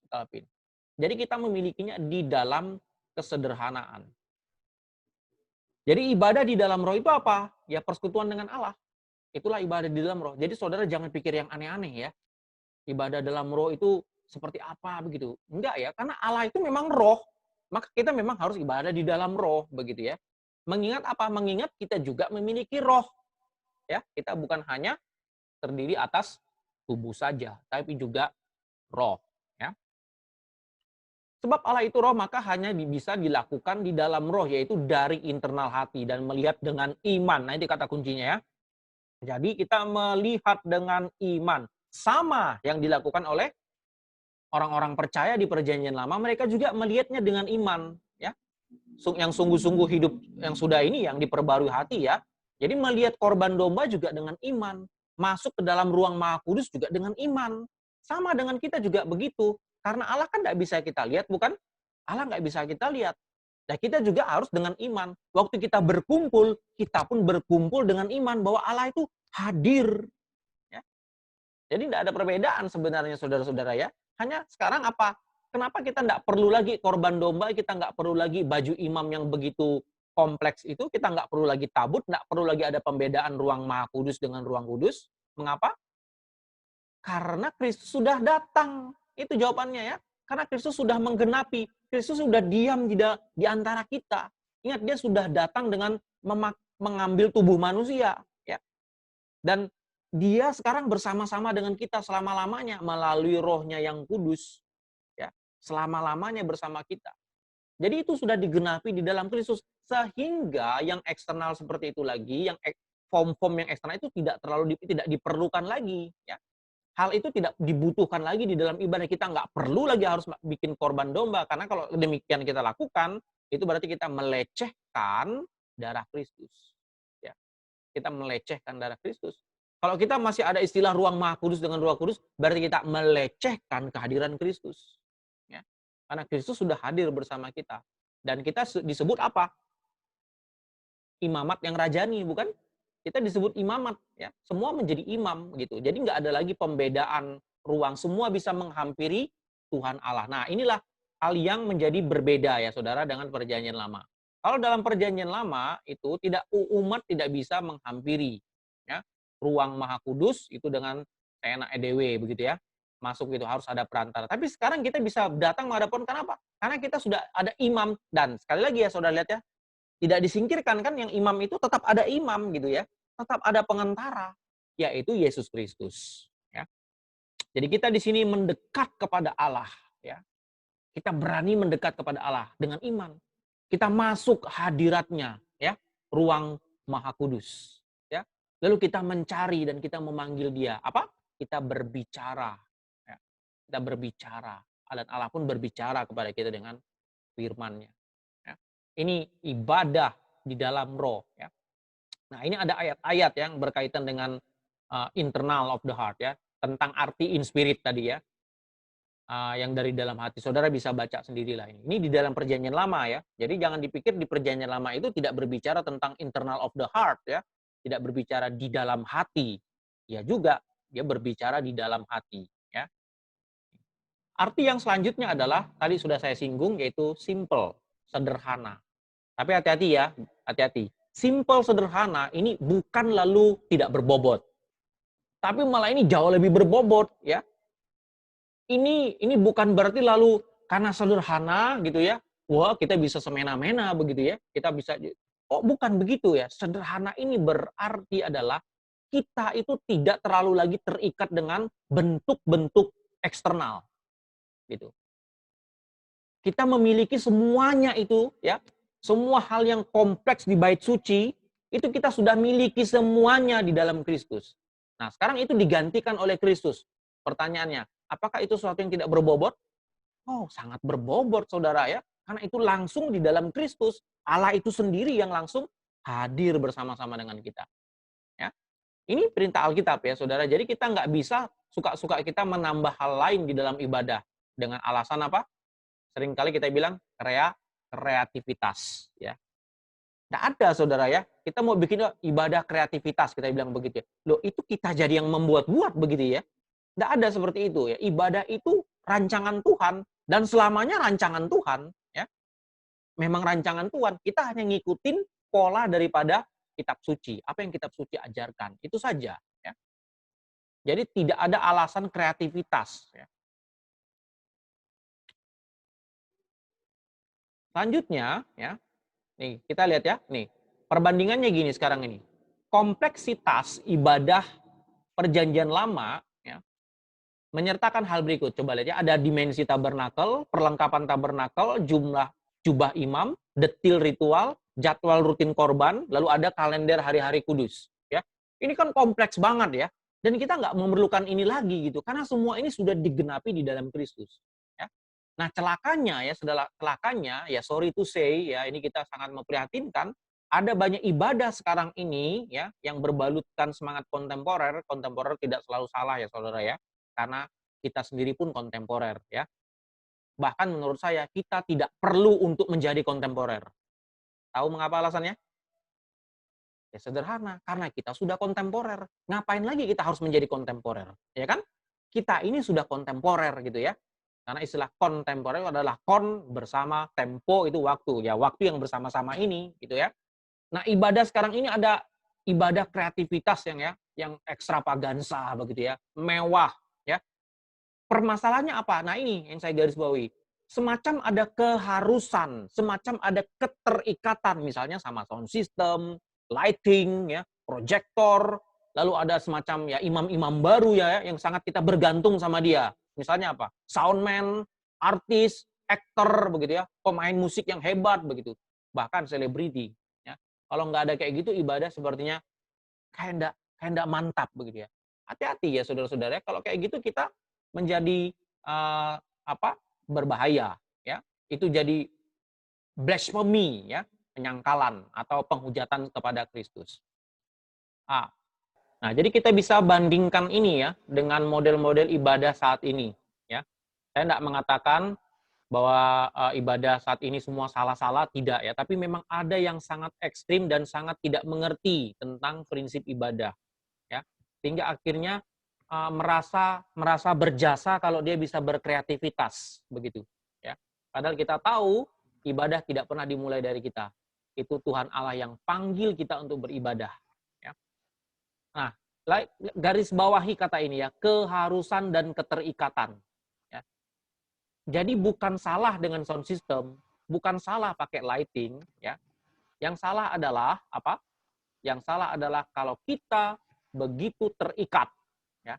Calvin. Jadi kita memilikinya di dalam kesederhanaan. Jadi ibadah di dalam roh itu apa? Ya persekutuan dengan Allah. Itulah ibadah di dalam roh. Jadi saudara jangan pikir yang aneh-aneh ya. Ibadah dalam roh itu seperti apa begitu. Enggak ya, karena Allah itu memang roh. Maka kita memang harus ibadah di dalam roh begitu ya. Mengingat apa? Mengingat kita juga memiliki roh. Ya, kita bukan hanya terdiri atas tubuh saja, tapi juga roh. Ya. Sebab Allah itu roh, maka hanya bisa dilakukan di dalam roh, yaitu dari internal hati dan melihat dengan iman. Nah, ini kata kuncinya ya. Jadi kita melihat dengan iman. Sama yang dilakukan oleh orang-orang percaya di perjanjian lama, mereka juga melihatnya dengan iman. Ya. Yang sungguh-sungguh hidup yang sudah ini, yang diperbarui hati ya. Jadi melihat korban domba juga dengan iman. Masuk ke dalam ruang Maha Kudus juga dengan iman. Sama dengan kita juga begitu. Karena Allah kan tidak bisa kita lihat, bukan? Allah nggak bisa kita lihat. Nah, kita juga harus dengan iman. Waktu kita berkumpul, kita pun berkumpul dengan iman bahwa Allah itu hadir. Ya. Jadi tidak ada perbedaan sebenarnya saudara-saudara ya. Hanya sekarang apa? Kenapa kita tidak perlu lagi korban domba, kita nggak perlu lagi baju imam yang begitu kompleks itu, kita nggak perlu lagi tabut, nggak perlu lagi ada pembedaan ruang Maha Kudus dengan ruang kudus. Mengapa? Karena Kristus sudah datang. Itu jawabannya ya. Karena Kristus sudah menggenapi. Kristus sudah diam di antara kita. Ingat, dia sudah datang dengan mengambil tubuh manusia. Ya. Dan dia sekarang bersama-sama dengan kita selama-lamanya melalui rohnya yang kudus. Ya. Selama-lamanya bersama kita. Jadi itu sudah digenapi di dalam Kristus. Sehingga yang eksternal seperti itu lagi, yang form-form yang eksternal itu tidak diperlukan lagi. Ya. Hal itu tidak dibutuhkan lagi di dalam ibadah. Kita nggak perlu lagi harus bikin korban domba. Karena kalau demikian kita lakukan, itu berarti kita melecehkan darah Kristus. Ya, kita melecehkan darah Kristus. Kalau kita masih ada istilah ruang Maha Kudus dengan ruang kudus, berarti kita melecehkan kehadiran Kristus. Ya, karena Kristus sudah hadir bersama kita. Dan kita disebut apa? Imamat yang rajani, bukan? Kita disebut imamat ya, semua menjadi imam gitu. Jadi nggak ada lagi pembedaan ruang, semua bisa menghampiri Tuhan Allah. Nah, inilah hal yang menjadi berbeda ya Saudara dengan perjanjian lama. Kalau dalam perjanjian lama itu umat tidak bisa menghampiri ya ruang Maha Kudus itu dengan seenak EDW begitu ya. Masuk gitu harus ada perantara. Tapi sekarang kita bisa datang menghadapkan, kenapa? Karena kita sudah ada imam, dan sekali lagi ya Saudara lihat ya, tidak disingkirkan kan yang imam itu tetap ada imam gitu ya. Tetap ada pengantara, yaitu Yesus Kristus. Ya. Jadi kita di sini mendekat kepada Allah. Ya. Kita berani mendekat kepada Allah dengan iman. Kita masuk hadiratnya, ya, ruang Maha Kudus. Ya. Lalu kita mencari dan kita memanggil Dia. Apa? Kita berbicara. Ya. Kita berbicara. Dan Allah pun berbicara kepada kita dengan firman-Nya. Ya. Ini ibadah di dalam roh. Ya. Nah, ini ada ayat-ayat yang berkaitan dengan internal of the heart ya, tentang arti in spirit tadi ya, yang dari dalam hati. Saudara bisa baca sendirilah ini. Ini di dalam perjanjian lama ya. Jadi jangan dipikir di perjanjian lama itu tidak berbicara tentang internal of the heart ya, tidak berbicara di dalam hati. Ya juga, dia berbicara di dalam hati ya. Arti yang selanjutnya adalah tadi sudah saya singgung, yaitu simple, sederhana. Tapi hati-hati ya, hati-hati. Simple, sederhana ini bukan lalu tidak berbobot. Tapi malah ini jauh lebih berbobot ya. Ini bukan berarti lalu karena sederhana gitu ya. Wah, kita bisa semena-mena begitu ya. Kita bisa, oh bukan begitu ya. Sederhana ini berarti adalah kita itu tidak terlalu lagi terikat dengan bentuk-bentuk eksternal gitu. Kita memiliki semuanya itu ya. Semua hal yang kompleks di bait suci, itu kita sudah miliki semuanya di dalam Kristus. Nah, sekarang itu digantikan oleh Kristus. Pertanyaannya, apakah itu sesuatu yang tidak berbobot? Oh, sangat berbobot, saudara ya. Karena itu langsung di dalam Kristus. Allah itu sendiri yang langsung hadir bersama-sama dengan kita. Ya. Ini perintah Alkitab ya, saudara. Jadi kita nggak bisa suka-suka kita menambah hal lain di dalam ibadah. Dengan alasan apa? Seringkali kita bilang kreativitas ya. Nggak ada saudara ya. Kita mau bikin ibadah kreativitas, kita bilang begitu ya. Loh, itu kita jadi yang membuat-buat begitu ya. Nggak ada seperti itu ya. Ibadah itu rancangan Tuhan dan selamanya rancangan Tuhan ya. memang rancangan Tuhan. Kita hanya ngikutin pola daripada kitab suci. Apa yang kitab suci ajarkan. Itu saja. Ya. Jadi tidak ada alasan kreativitas. Ya. Selanjutnya, ya, nih kita lihat ya, nih perbandingannya gini sekarang ini. Kompleksitas ibadah perjanjian lama, ya, menyertakan hal berikut. Coba lihat ya, ada dimensi tabernakel, perlengkapan tabernakel, jumlah jubah imam, detil ritual, jadwal rutin korban, lalu ada kalender hari-hari kudus. Ya, ini kan kompleks banget ya. Dan kita nggak memerlukan ini lagi gitu, karena semua ini sudah digenapi di dalam Kristus. Ya. Nah, celakanya ya, celakanya ya, sorry to say ya, ini kita sangat memprihatinkan. Ada banyak ibadah sekarang ini ya yang berbalutkan semangat kontemporer. Kontemporer tidak selalu salah ya saudara ya, karena kita sendiri pun kontemporer ya. Bahkan menurut saya kita tidak perlu untuk menjadi kontemporer. Tahu mengapa alasannya? Ya sederhana, karena kita sudah kontemporer. Ngapain lagi kita harus menjadi kontemporer? Ya kan? Kita ini sudah kontemporer gitu ya. Karena istilah kontemporer adalah kon bersama, tempo itu waktu. Ya waktu yang bersama-sama ini gitu ya. Nah, ibadah sekarang ini ada ibadah kreativitas yang ekstravagansa begitu ya, mewah ya. Permasalahannya apa? Nah, ini yang saya garis bawahi. Semacam ada keharusan, semacam ada keterikatan misalnya sama sound system, lighting ya, proyektor, lalu ada semacam ya imam-imam baru ya yang sangat kita bergantung sama dia. Misalnya apa? Soundman, artis, aktor begitu ya, pemain musik yang hebat begitu. Bahkan selebriti. Kalau nggak ada kayak gitu, ibadah sepertinya kayak nggak mantap begitu ya. Hati-hati ya saudara-saudara, kalau kayak gitu kita menjadi berbahaya ya. Itu jadi blasphemy ya, penyangkalan atau penghujatan kepada Kristus. Nah, jadi kita bisa bandingkan ini ya dengan model-model ibadah saat ini ya. Saya nggak mengatakan bahwa ibadah saat ini semua salah-salah, tidak ya. Tapi memang ada yang sangat ekstrim dan sangat tidak mengerti tentang prinsip ibadah. Ya. Sehingga akhirnya merasa berjasa kalau dia bisa berkreativitas. Begitu. Ya. Padahal kita tahu ibadah tidak pernah dimulai dari kita. Itu Tuhan Allah yang panggil kita untuk beribadah. Ya. Nah, garis bawahi kata ini ya, keharusan dan keterikatan. Jadi bukan salah dengan sound system, bukan salah pakai lighting, ya. Yang salah adalah apa? Yang salah adalah kalau kita begitu terikat, ya.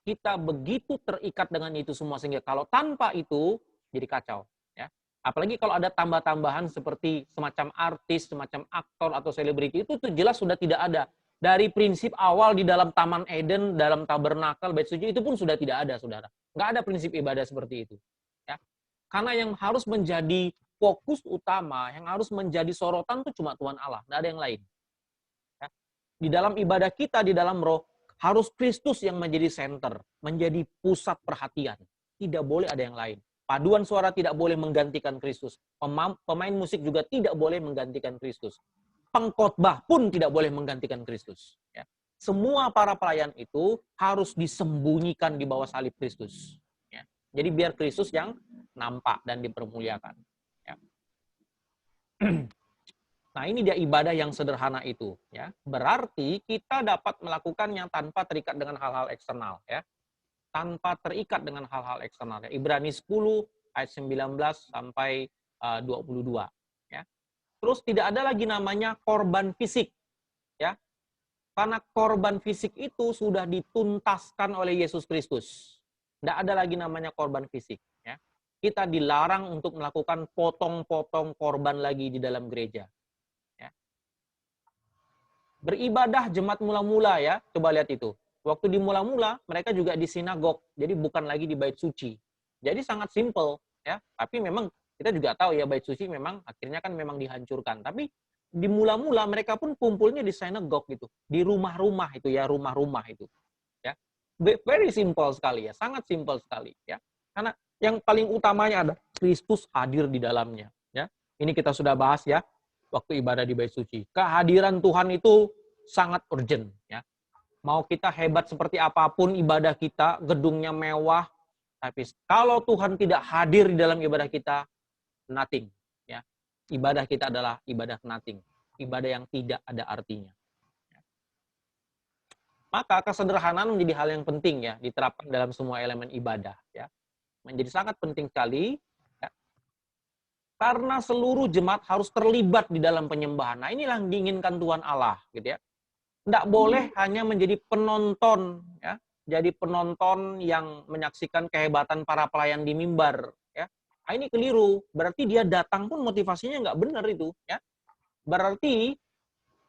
Kita begitu terikat dengan itu semua sehingga kalau tanpa itu jadi kacau, ya. Apalagi kalau ada tambah-tambahan seperti semacam artis, semacam aktor atau selebriti itu jelas sudah tidak ada. Dari prinsip awal di dalam Taman Eden, dalam tabernakel, bait suci itu pun sudah tidak ada, saudara. Nggak ada prinsip ibadah seperti itu. Karena yang harus menjadi fokus utama, yang harus menjadi sorotan itu cuma Tuhan Allah, tidak ada yang lain. Ya. Di dalam ibadah kita, di dalam roh, harus Kristus yang menjadi center, menjadi pusat perhatian. Tidak boleh ada yang lain. Paduan suara tidak boleh menggantikan Kristus. Pemain musik juga tidak boleh menggantikan Kristus. Pengkhotbah pun tidak boleh menggantikan Kristus. Ya. Semua para pelayan itu harus disembunyikan di bawah salib Kristus. Ya. Jadi biar Kristus yang nampak dan dipermuliakan. Ya. Nah, ini dia ibadah yang sederhana itu. Ya. Berarti kita dapat melakukannya tanpa terikat dengan hal-hal eksternal. Ya. Tanpa terikat dengan hal-hal eksternal. Ya. Ibrani 10 ayat 19 sampai 22. Ya. Terus tidak ada lagi namanya korban fisik. Ya. Karena korban fisik itu sudah dituntaskan oleh Yesus Kristus. Tidak ada lagi namanya korban fisik. Ya. Kita dilarang untuk melakukan potong-potong korban lagi di dalam gereja. Ya. Beribadah jemaat mula-mula ya, coba lihat itu. Waktu di mula-mula, mereka juga di sinagog, jadi bukan lagi di bait suci. Jadi sangat simple ya, tapi memang kita juga tahu ya bait suci memang akhirnya kan memang dihancurkan. Tapi di mula-mula mereka pun kumpulnya di sinagog gitu, di rumah-rumah itu ya, rumah-rumah itu. Ya. Very simple sekali ya, sangat simple sekali ya. Karena yang paling utamanya ada Kristus hadir di dalamnya. Ya, ini kita sudah bahas ya waktu ibadah di bait suci. Kehadiran Tuhan itu sangat urgent. Ya, mau kita hebat seperti apapun ibadah kita, gedungnya mewah, tapi kalau Tuhan tidak hadir di dalam ibadah kita, nothing. Ya, Ibadah kita adalah ibadah nothing, ibadah yang tidak ada artinya. Maka kesederhanaan menjadi hal yang penting ya, diterapkan dalam semua elemen ibadah ya. Menjadi sangat penting sekali ya, karena seluruh jemaat harus terlibat di dalam penyembahan. Nah, inilah yang diinginkan Tuhan Allah gitu ya. Tidak boleh hanya menjadi penonton ya, jadi penonton yang menyaksikan kehebatan para pelayan di mimbar ya. Nah, ini keliru. Berarti dia datang pun motivasinya nggak benar itu ya. Berarti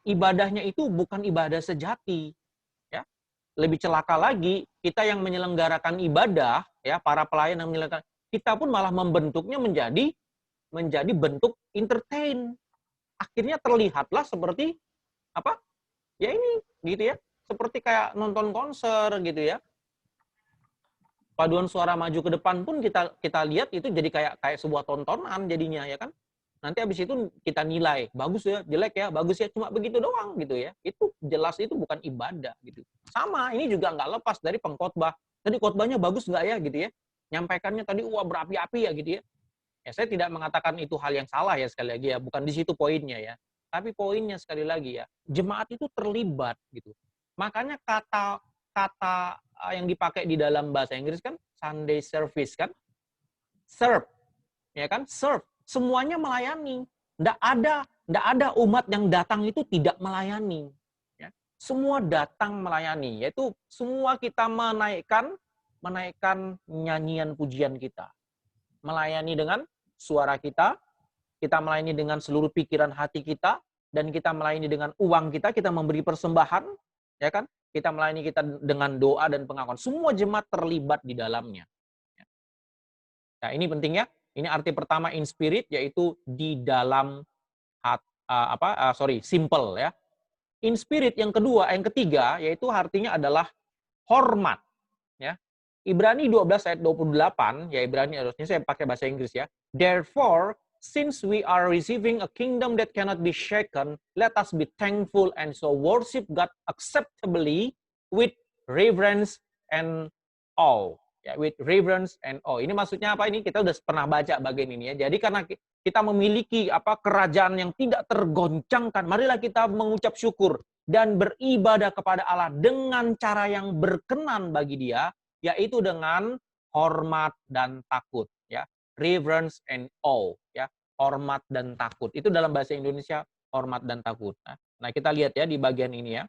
ibadahnya itu bukan ibadah sejati. Lebih celaka lagi, kita yang menyelenggarakan ibadah, ya para pelayan yang menyelenggarakan, kita pun malah membentuknya menjadi bentuk entertain. Akhirnya terlihatlah seperti apa? Ya ini, gitu ya. Seperti kayak nonton konser gitu ya. Paduan suara maju ke depan pun kita lihat itu jadi kayak sebuah tontonan jadinya ya kan. Nanti habis itu kita nilai, bagus ya, jelek ya, bagus ya, cuma begitu doang gitu ya. Itu jelas itu bukan ibadah gitu. Sama, ini juga nggak lepas dari pengkhotbah. Tadi khotbahnya bagus nggak ya gitu ya. Nyampaikannya tadi wah berapi-api ya gitu ya. Ya saya tidak mengatakan itu hal yang salah ya sekali lagi ya, bukan di situ poinnya ya. Tapi poinnya sekali lagi ya, jemaat itu terlibat gitu. Makanya kata yang dipakai di dalam bahasa Inggris kan Sunday service kan, serve, ya kan, serve. Semuanya melayani. Nggak ada umat yang datang itu tidak melayani. Ya. Semua datang melayani, yaitu semua kita menaikkan nyanyian pujian kita. Melayani dengan suara kita melayani dengan seluruh pikiran hati kita, dan kita melayani dengan uang kita memberi persembahan, ya kan? Kita melayani kita dengan doa dan pengakuan. Semua jemaat terlibat di dalamnya. Nah, ini pentingnya. Ini arti pertama in spirit, yaitu di dalam simple ya. In spirit yang ketiga, yaitu artinya adalah hormat. Ya. Ibrani 12 ayat 28, ya Ibrani harusnya saya pakai bahasa Inggris ya. Therefore, since we are receiving a kingdom that cannot be shaken, let us be thankful and so worship God acceptably with reverence and awe. Ya, with reverence and awe. Ini maksudnya apa? Ini kita udah pernah baca bagian ini ya. Jadi karena kita memiliki kerajaan yang tidak tergoncangkan, marilah kita mengucap syukur dan beribadah kepada Allah dengan cara yang berkenan bagi Dia, yaitu dengan hormat dan takut ya. Reverence and awe ya. Hormat dan takut. Itu dalam bahasa Indonesia hormat dan takut. Nah, kita lihat ya di bagian ini ya.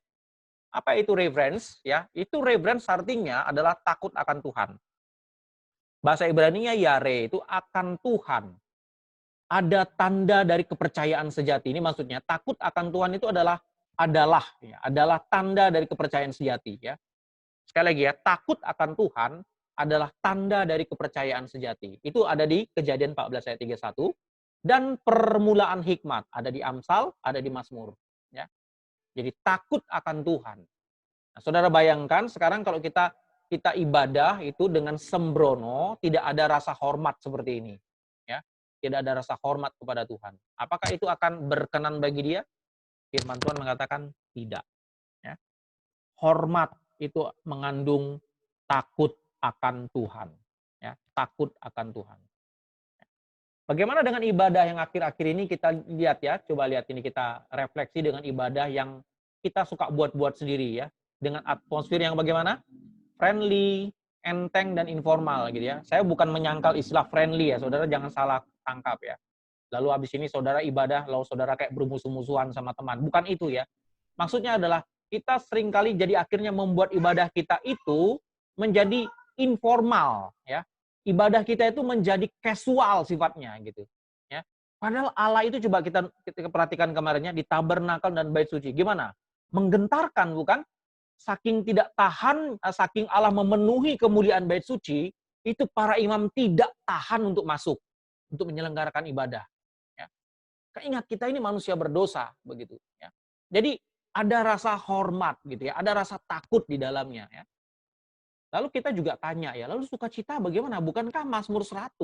Apa itu reverence? Ya, itu reverence artinya adalah takut akan Tuhan. Bahasa Ibrani-nya yare itu akan Tuhan. Ada tanda dari kepercayaan sejati. Ini maksudnya takut akan Tuhan itu adalah tanda dari kepercayaan sejati ya. Sekali lagi ya, takut akan Tuhan adalah tanda dari kepercayaan sejati. Itu ada di Kejadian 14 ayat 31 dan permulaan hikmat ada di Amsal, ada di Mazmur ya. Jadi takut akan Tuhan. Nah, saudara bayangkan sekarang kalau kita ibadah itu dengan sembrono, tidak ada rasa hormat seperti ini. Ya. Tidak ada rasa hormat kepada Tuhan. Apakah itu akan berkenan bagi Dia? Firman Tuhan mengatakan tidak. Ya. Hormat itu mengandung takut akan Tuhan. Ya. Takut akan Tuhan. Bagaimana dengan ibadah yang akhir-akhir ini kita lihat ya, coba lihat ini kita refleksi dengan ibadah yang kita suka buat-buat sendiri ya, dengan atmosfer yang bagaimana? Friendly, enteng dan informal gitu ya. Saya bukan menyangkal istilah friendly ya, saudara jangan salah tangkap ya. Lalu habis ini saudara ibadah, lalu saudara kayak bermusuh-musuhan sama teman. Bukan itu ya. Maksudnya adalah kita seringkali jadi akhirnya membuat ibadah kita itu menjadi informal ya. Ibadah kita itu menjadi casual sifatnya gitu ya. Padahal Allah itu coba kita perhatikan kemarinnya di tabernakel dan bait suci. Gimana? Menggentarkan bukan? Saking tidak tahan, saking Allah memenuhi kemuliaan bait suci, itu para imam tidak tahan untuk masuk untuk menyelenggarakan ibadah ya. Ingat kita ini manusia berdosa begitu ya. Jadi ada rasa hormat gitu ya, ada rasa takut di dalamnya ya. Lalu kita juga tanya ya, lalu sukacita bagaimana? Bukankah Mazmur 100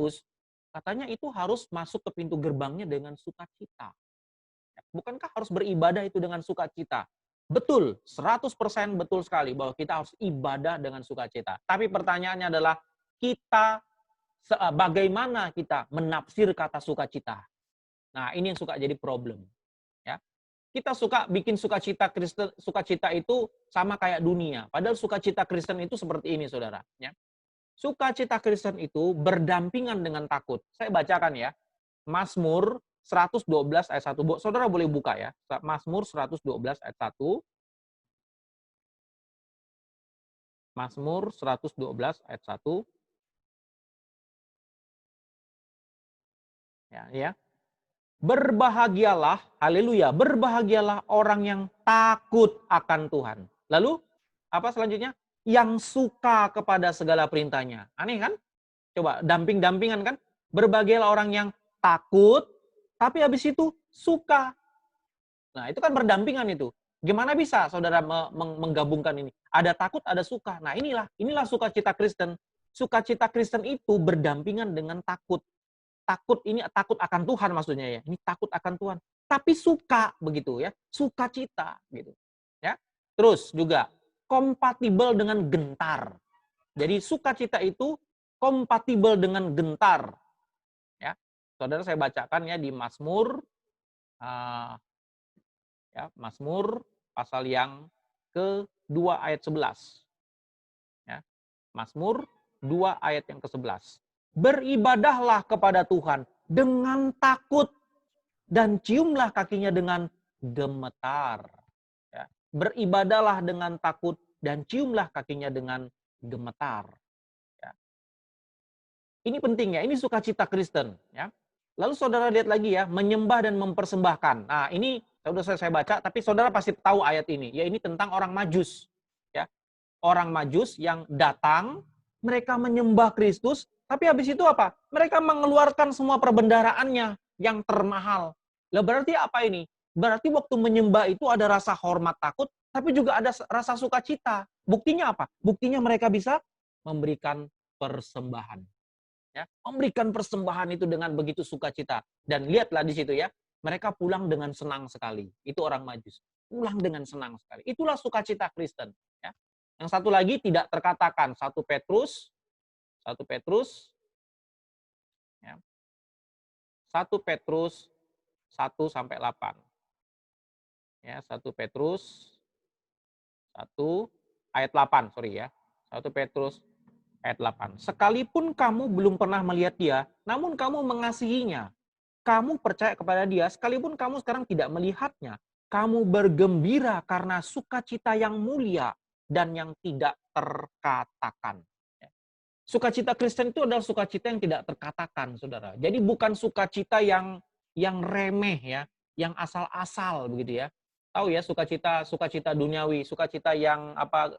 katanya itu harus masuk ke pintu gerbangnya dengan sukacita? Bukankah harus beribadah itu dengan sukacita? Betul, 100% betul sekali bahwa kita harus ibadah dengan sukacita. Tapi pertanyaannya adalah bagaimana kita menafsir kata sukacita? Nah, ini yang suka jadi problem, ya. Kita suka bikin sukacita itu sama kayak dunia. Padahal sukacita Kristen itu seperti ini, Saudara, ya. Sukacita Kristen itu berdampingan dengan takut. Saya bacakan ya. Mazmur 112 ayat 1. Saudara boleh buka ya. Mazmur 112 ayat 1. Mazmur 112 ayat 1. Ya, ya. Berbahagialah, haleluya, berbahagialah orang yang takut akan Tuhan. Lalu, apa selanjutnya? Yang suka kepada segala perintahnya. Aneh kan? Coba damping-dampingan kan? Berbahagialah orang yang takut, tapi habis itu suka. Nah, itu kan berdampingan itu. Gimana bisa saudara menggabungkan ini? Ada takut, ada suka. Nah, inilah sukacita Kristen. Sukacita Kristen itu berdampingan dengan takut. Takut ini takut akan Tuhan maksudnya ya. Ini takut akan Tuhan. Tapi suka begitu ya. Sukacita gitu. Ya. Terus juga kompatibel dengan gentar. Jadi sukacita itu kompatibel dengan gentar. Ya. Saudara saya bacakan ya di Mazmur ya, Mazmur pasal yang ke-2 ayat 11. Ya. Mazmur 2 ayat yang ke-11. Beribadahlah kepada Tuhan dengan takut dan ciumlah kakinya dengan gemetar. Ya. Beribadahlah dengan takut dan ciumlah kakinya dengan gemetar. Ya. Ini penting ya, ini sukacita Kristen. Ya. Lalu saudara lihat lagi ya, menyembah dan mempersembahkan. Nah ini sudah saya baca, tapi saudara pasti tahu ayat ini. Ya ini tentang orang Majus. Ya. Orang Majus yang datang, mereka menyembah Kristus, tapi habis itu apa? Mereka mengeluarkan semua perbendaharaannya yang termahal. Lah berarti apa ini? Berarti waktu menyembah itu ada rasa hormat takut, tapi juga ada rasa sukacita. Buktinya apa? Buktinya mereka bisa memberikan persembahan. Ya, memberikan persembahan itu dengan begitu sukacita. Dan lihatlah di situ ya, mereka pulang dengan senang sekali. Itu orang Majus. Pulang dengan senang sekali. Itulah sukacita Kristen. Ya. Yang satu lagi tidak terkatakan. 1 Petrus, ya, 1 Petrus 1-8. Ya, 1 Petrus 1 ayat 8, sorry ya. 1 Petrus ayat 8. Sekalipun kamu belum pernah melihat dia, namun kamu mengasihinya. Kamu percaya kepada dia, sekalipun kamu sekarang tidak melihatnya. Kamu bergembira karena sukacita yang mulia dan yang tidak terkatakan. Sukacita Kristen itu adalah sukacita yang tidak terkatakan, saudara. Jadi bukan sukacita yang remeh ya, yang asal-asal begitu ya. Tahu ya sukacita duniawi, sukacita yang apa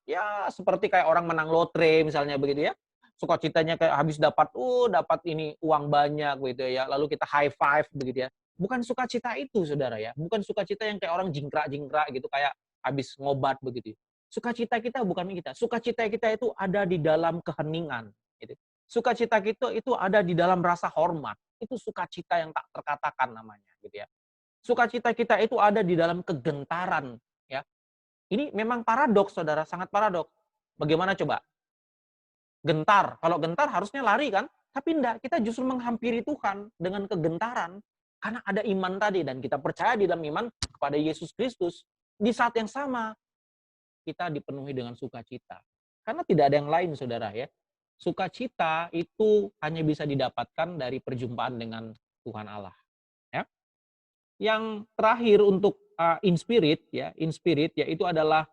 ya seperti kayak orang menang lotre misalnya begitu ya. Sukacitanya kayak habis dapat ini uang banyak begitu ya. Lalu kita high five begitu ya. Bukan sukacita itu, saudara ya. Bukan sukacita yang kayak orang jingkrak-jingkrak gitu kayak habis ngobat begitu. Sukacita kita bukan kita. Sukacita kita itu ada di dalam keheningan. Gitu. Sukacita kita itu ada di dalam rasa hormat. Itu sukacita yang tak terkatakan namanya. Gitu ya. Sukacita kita itu ada di dalam kegentaran. Ya. Ini memang paradoks, saudara. Sangat paradoks. Bagaimana coba? Gentar. Kalau gentar harusnya lari kan? Tapi enggak. Kita justru menghampiri Tuhan dengan kegentaran. Karena ada iman tadi. Dan kita percaya di dalam iman kepada Yesus Kristus. Di saat yang sama, kita dipenuhi dengan sukacita. Karena tidak ada yang lain, saudara ya. Sukacita itu hanya bisa didapatkan dari perjumpaan dengan Tuhan Allah. Ya. Yang terakhir untuk in spirit yaitu adalah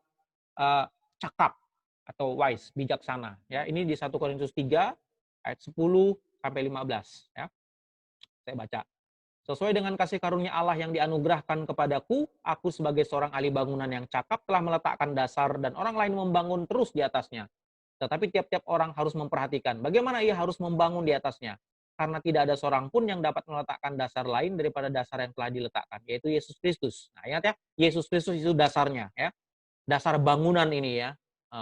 cakap atau wise, bijaksana. Ya, ini di 1 Korintus 3 ayat 10 sampai 15. Ya. Saya baca. Sesuai dengan kasih karunia Allah yang dianugerahkan kepadaku, aku sebagai seorang ahli bangunan yang cakap telah meletakkan dasar dan orang lain membangun terus di atasnya. Tetapi tiap-tiap orang harus memperhatikan bagaimana ia harus membangun di atasnya. Karena tidak ada seorang pun yang dapat meletakkan dasar lain daripada dasar yang telah diletakkan, yaitu Yesus Kristus. Nah, ingat ya, Yesus Kristus itu dasarnya. Ya. Dasar bangunan ini ya,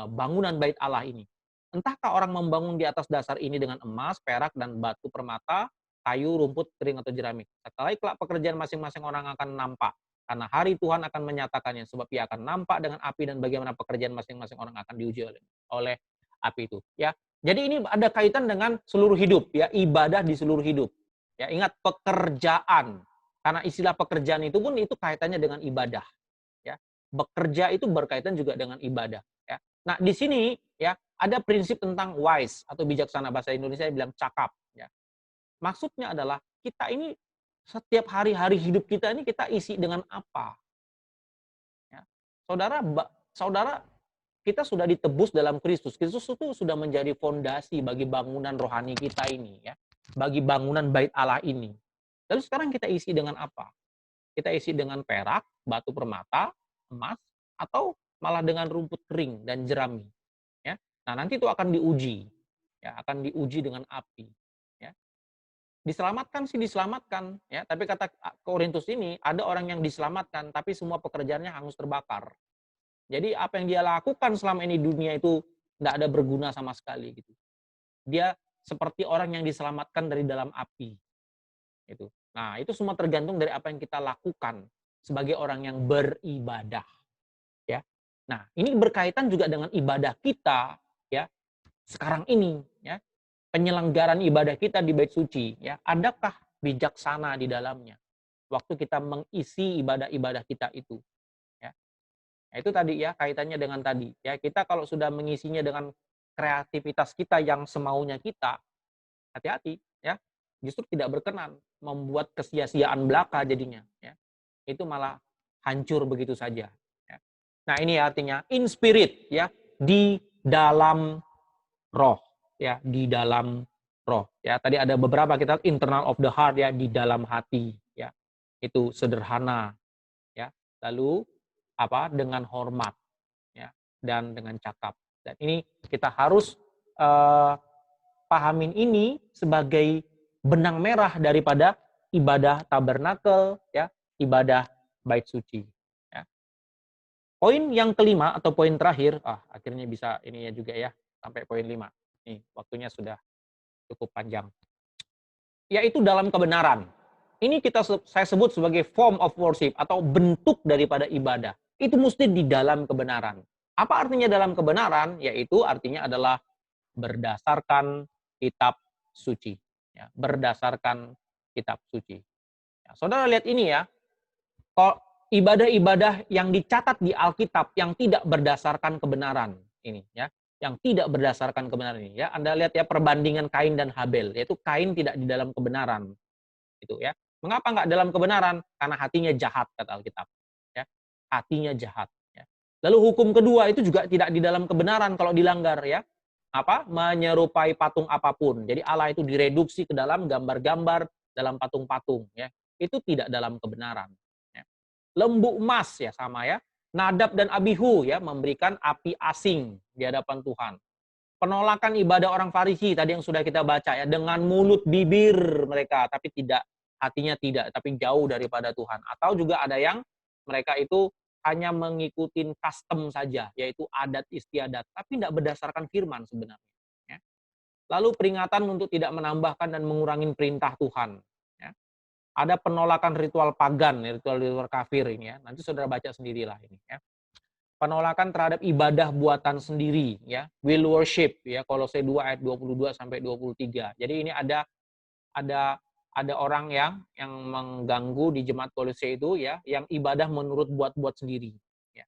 bangunan bait Allah ini. Entahkah orang membangun di atas dasar ini dengan emas, perak, dan batu permata, kayu, rumput, kering, atau jeramik. Setelah kelak pekerjaan masing-masing orang akan nampak. Karena hari Tuhan akan menyatakannya, sebab ia akan nampak dengan api dan bagaimana pekerjaan masing-masing orang akan diuji oleh api itu. Ya, jadi ini ada kaitan dengan seluruh hidup, ya ibadah di seluruh hidup. Ya, ingat pekerjaan. Karena istilah pekerjaan itu pun itu kaitannya dengan ibadah, ya. Bekerja itu berkaitan juga dengan ibadah, ya. Nah, di sini ya ada prinsip tentang wise atau bijaksana, bahasa Indonesia bilang cakap, ya. Maksudnya adalah kita ini setiap hari-hari hidup kita ini kita isi dengan apa? Ya. Saudara, kita sudah ditebus dalam Kristus. Kristus itu sudah menjadi fondasi bagi bangunan rohani kita ini, ya. Bagi bangunan bait Allah ini. Lalu sekarang kita isi dengan apa? Kita isi dengan perak, batu permata, emas, atau malah dengan rumput kering dan jerami, ya. Nah, nanti itu akan diuji, ya, akan diuji dengan api, ya. Diselamatkan sih diselamatkan, ya, tapi kata Korintus ini ada orang yang diselamatkan tapi semua pekerjaannya hangus terbakar. Jadi apa yang dia lakukan selama ini di dunia itu nggak ada berguna sama sekali gitu. Dia seperti orang yang diselamatkan dari dalam api, gitu. Nah, itu semua tergantung dari apa yang kita lakukan sebagai orang yang beribadah, ya. Nah, ini berkaitan juga dengan ibadah kita, ya, sekarang ini, ya. Penyelenggaraan ibadah kita di bait suci, ya. Adakah bijaksana di dalamnya? Waktu kita mengisi ibadah-ibadah kita itu, ya. Nah, itu tadi ya kaitannya dengan tadi, ya. Kita kalau sudah mengisinya dengan kreativitas kita yang semaunya kita, hati-hati, ya. Justru tidak berkenan, membuat kesia-siaan belaka jadinya, ya. Itu malah hancur begitu saja, ya. Nah, ini artinya in spirit, ya, di dalam roh, ya, di dalam roh, ya. Tadi ada beberapa kita internal of the heart, ya, di dalam hati, ya. Itu sederhana, ya. Lalu apa? Dengan hormat, ya, dan dengan cakap. Dan ini kita harus pahamin ini sebagai benang merah daripada ibadah tabernakel, ya, ibadah bait suci, ya. Poin yang kelima atau poin terakhir, akhirnya bisa ini ya juga ya, sampai poin 5. Nih, waktunya sudah cukup panjang. Yaitu dalam kebenaran. Ini saya sebut sebagai form of worship atau bentuk daripada ibadah. Itu mesti di dalam kebenaran. Apa artinya dalam kebenaran? Yaitu artinya adalah berdasarkan kitab suci, ya, berdasarkan kitab suci. Ya, saudara lihat ini ya, kalau ibadah-ibadah yang dicatat di Alkitab yang tidak berdasarkan kebenaran ini, ya, yang tidak berdasarkan kebenaran ini, ya, Anda lihat ya perbandingan Kain dan Habel, yaitu Kain tidak di dalam kebenaran, itu ya. Mengapa nggak dalam kebenaran? Karena hatinya jahat kata Alkitab, ya, hatinya jahat. Ya. Lalu hukum kedua itu juga tidak di dalam kebenaran kalau dilanggar, ya. Apa? Menyerupai patung apapun. Jadi Allah itu direduksi ke dalam gambar-gambar dalam patung-patung, ya. Itu tidak dalam kebenaran. Ya. Lembu emas ya sama ya. Nadab dan Abihu ya memberikan api asing di hadapan Tuhan. Penolakan ibadah orang Farisi tadi yang sudah kita baca ya, dengan mulut bibir mereka tapi tidak hatinya tidak, tapi jauh daripada Tuhan. Atau juga ada yang mereka itu hanya mengikuti custom saja, yaitu adat istiadat, tapi tidak berdasarkan firman sebenarnya. Ya. Lalu peringatan untuk tidak menambahkan dan mengurangi perintah Tuhan. Ya. Ada penolakan ritual pagan, ritual-ritual kafir ini ya. Nanti saudara baca sendirilah ini ya. Penolakan terhadap ibadah buatan sendiri ya. Will worship ya, Kolose 2 ayat 22 sampai 23. Jadi ini ada ada orang yang mengganggu di jemaat Kolose itu ya, yang ibadah menurut buat-buat sendiri ya.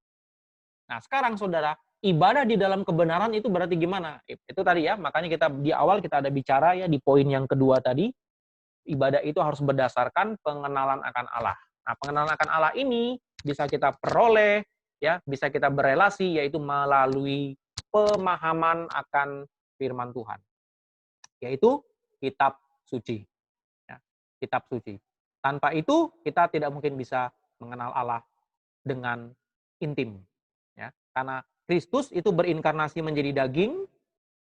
Nah, sekarang Saudara, ibadah di dalam kebenaran itu berarti gimana? Itu tadi ya, makanya kita di awal kita ada bicara ya di poin yang kedua tadi, ibadah itu harus berdasarkan pengenalan akan Allah. Nah, pengenalan akan Allah ini bisa kita peroleh, ya, bisa kita berelasi, yaitu melalui pemahaman akan firman Tuhan, yaitu kitab suci. Ya, kitab suci. Tanpa itu kita tidak mungkin bisa mengenal Allah dengan intim, ya, karena Kristus itu berinkarnasi menjadi daging,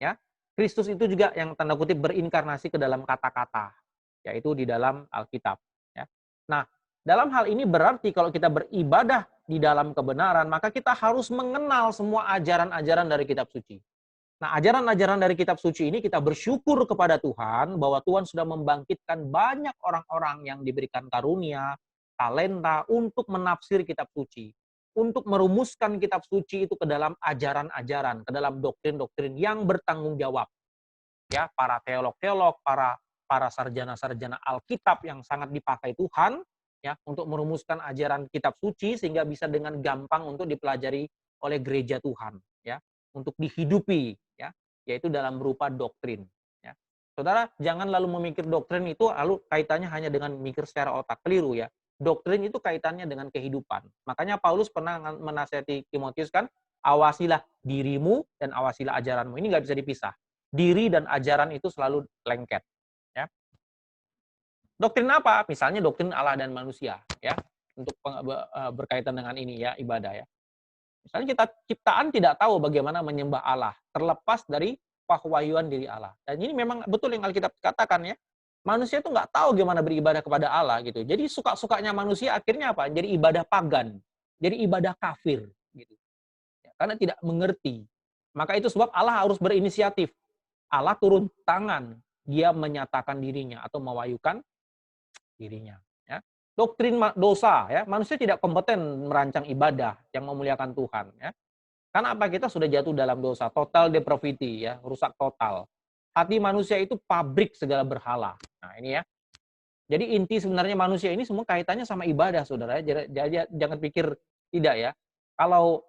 ya. Kristus itu juga yang tanda kutip berinkarnasi ke dalam kata-kata, yaitu di dalam Alkitab, ya. Nah, dalam hal ini berarti kalau kita beribadah di dalam kebenaran, maka kita harus mengenal semua ajaran-ajaran dari kitab suci. Nah, ajaran-ajaran dari kitab suci ini kita bersyukur kepada Tuhan bahwa Tuhan sudah membangkitkan banyak orang-orang yang diberikan karunia, talenta untuk menafsir kitab suci, untuk merumuskan kitab suci itu ke dalam ajaran-ajaran, ke dalam doktrin-doktrin yang bertanggung jawab. Ya, para teolog-teolog, para para sarjana-sarjana Alkitab yang sangat dipakai Tuhan ya untuk merumuskan ajaran kitab suci sehingga bisa dengan gampang untuk dipelajari oleh gereja Tuhan ya, untuk dihidupi ya, yaitu dalam berupa doktrin ya. Saudara, jangan lalu memikir doktrin itu lalu kaitannya hanya dengan mikir secara otak, keliru ya. Doktrin itu kaitannya dengan kehidupan. Makanya Paulus pernah menasihati Timotius kan, awasilah dirimu dan awasilah ajaranmu. Ini nggak bisa dipisah. Diri dan ajaran itu selalu lengket. Ya. Doktrin apa? Misalnya doktrin Allah dan manusia. Ya, untuk berkaitan dengan ini ya, ibadah ya. Misalnya kita ciptaan tidak tahu bagaimana menyembah Allah, terlepas dari pahwahyuan diri Allah. Dan ini memang betul yang Alkitab katakan ya. Manusia itu nggak tahu gimana beribadah kepada Allah gitu. Jadi suka-sukanya manusia akhirnya apa? Jadi ibadah pagan, jadi ibadah kafir gitu. Ya, karena tidak mengerti. Maka itu sebab Allah harus berinisiatif. Allah turun tangan, dia menyatakan dirinya atau mewahyukan dirinya. Ya. Doktrin dosa, ya manusia tidak kompeten merancang ibadah yang memuliakan Tuhan. Ya. Karena apa? Kita sudah jatuh dalam dosa, total depravity, ya rusak total. Hati manusia itu pabrik segala berhala. Nah ini ya. Jadi inti sebenarnya manusia ini semua kaitannya sama ibadah, saudara. Jadi jangan pikir tidak ya. Kalau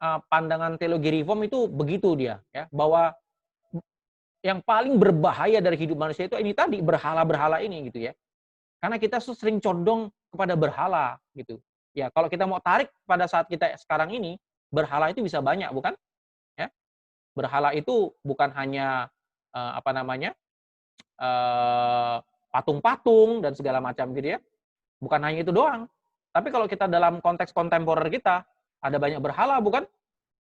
pandangan teologi reform itu begitu dia, ya bahwa yang paling berbahaya dari hidup manusia itu ini tadi berhala-berhala ini gitu ya. Karena kita sering condong kepada berhala gitu. Ya, kalau kita mau tarik pada saat kita sekarang ini, berhala itu bisa banyak bukan? Ya. Berhala itu bukan hanya apa namanya? Patung-patung dan segala macam gitu ya. Bukan hanya itu doang. Tapi kalau kita dalam konteks kontemporer kita, ada banyak berhala bukan?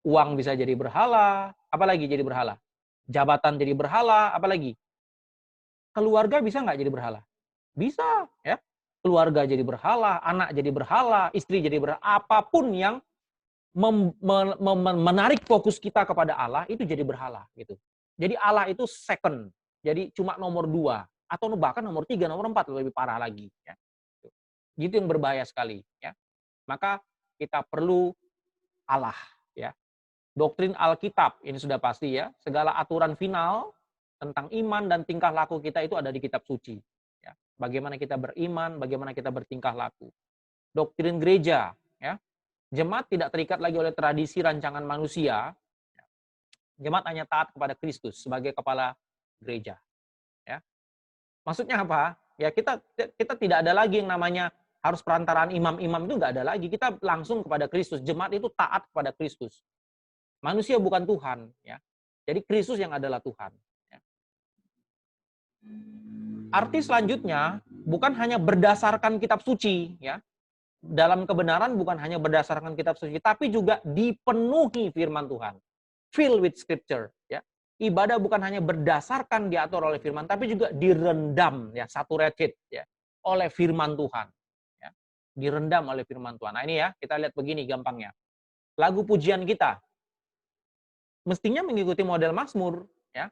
Uang bisa jadi berhala, apalagi jadi berhala? Jabatan jadi berhala, apalagi? Keluarga bisa nggak jadi berhala? Bisa, ya. Keluarga jadi berhala, anak jadi berhala, istri jadi berhala, apapun yang menarik fokus kita kepada Allah itu jadi berhala gitu. Jadi Allah itu second, jadi cuma nomor 2 atau bahkan nomor 3, nomor 4 lebih parah lagi. Ya. Gitu yang berbahaya sekali. Ya. Maka kita perlu Allah. Ya. Doktrin Alkitab ini sudah pasti ya. Segala aturan final tentang iman dan tingkah laku kita itu ada di kitab suci. Ya. Bagaimana kita beriman, bagaimana kita bertingkah laku. Doktrin gereja, ya. Jemaat tidak terikat lagi oleh tradisi rancangan manusia. Jemaat hanya taat kepada Kristus sebagai kepala gereja. Ya. Maksudnya apa? Ya kita tidak ada lagi yang namanya harus perantaraan imam-imam itu nggak ada lagi. Kita langsung kepada Kristus. Jemaat itu taat kepada Kristus. Manusia bukan Tuhan. Ya. Jadi Kristus yang adalah Tuhan. Ya. Arti selanjutnya bukan hanya berdasarkan kitab suci. Ya. Dalam kebenaran bukan hanya berdasarkan kitab suci, tapi juga dipenuhi firman Tuhan. Filled with scripture, ya. Ibadah bukan hanya berdasarkan diatur oleh firman, tapi juga direndam, ya, saturated, ya, oleh firman Tuhan. Ya. Direndam oleh firman Tuhan. Nah ini ya, kita lihat begini gampangnya. Lagu pujian kita mestinya mengikuti model Mazmur, ya.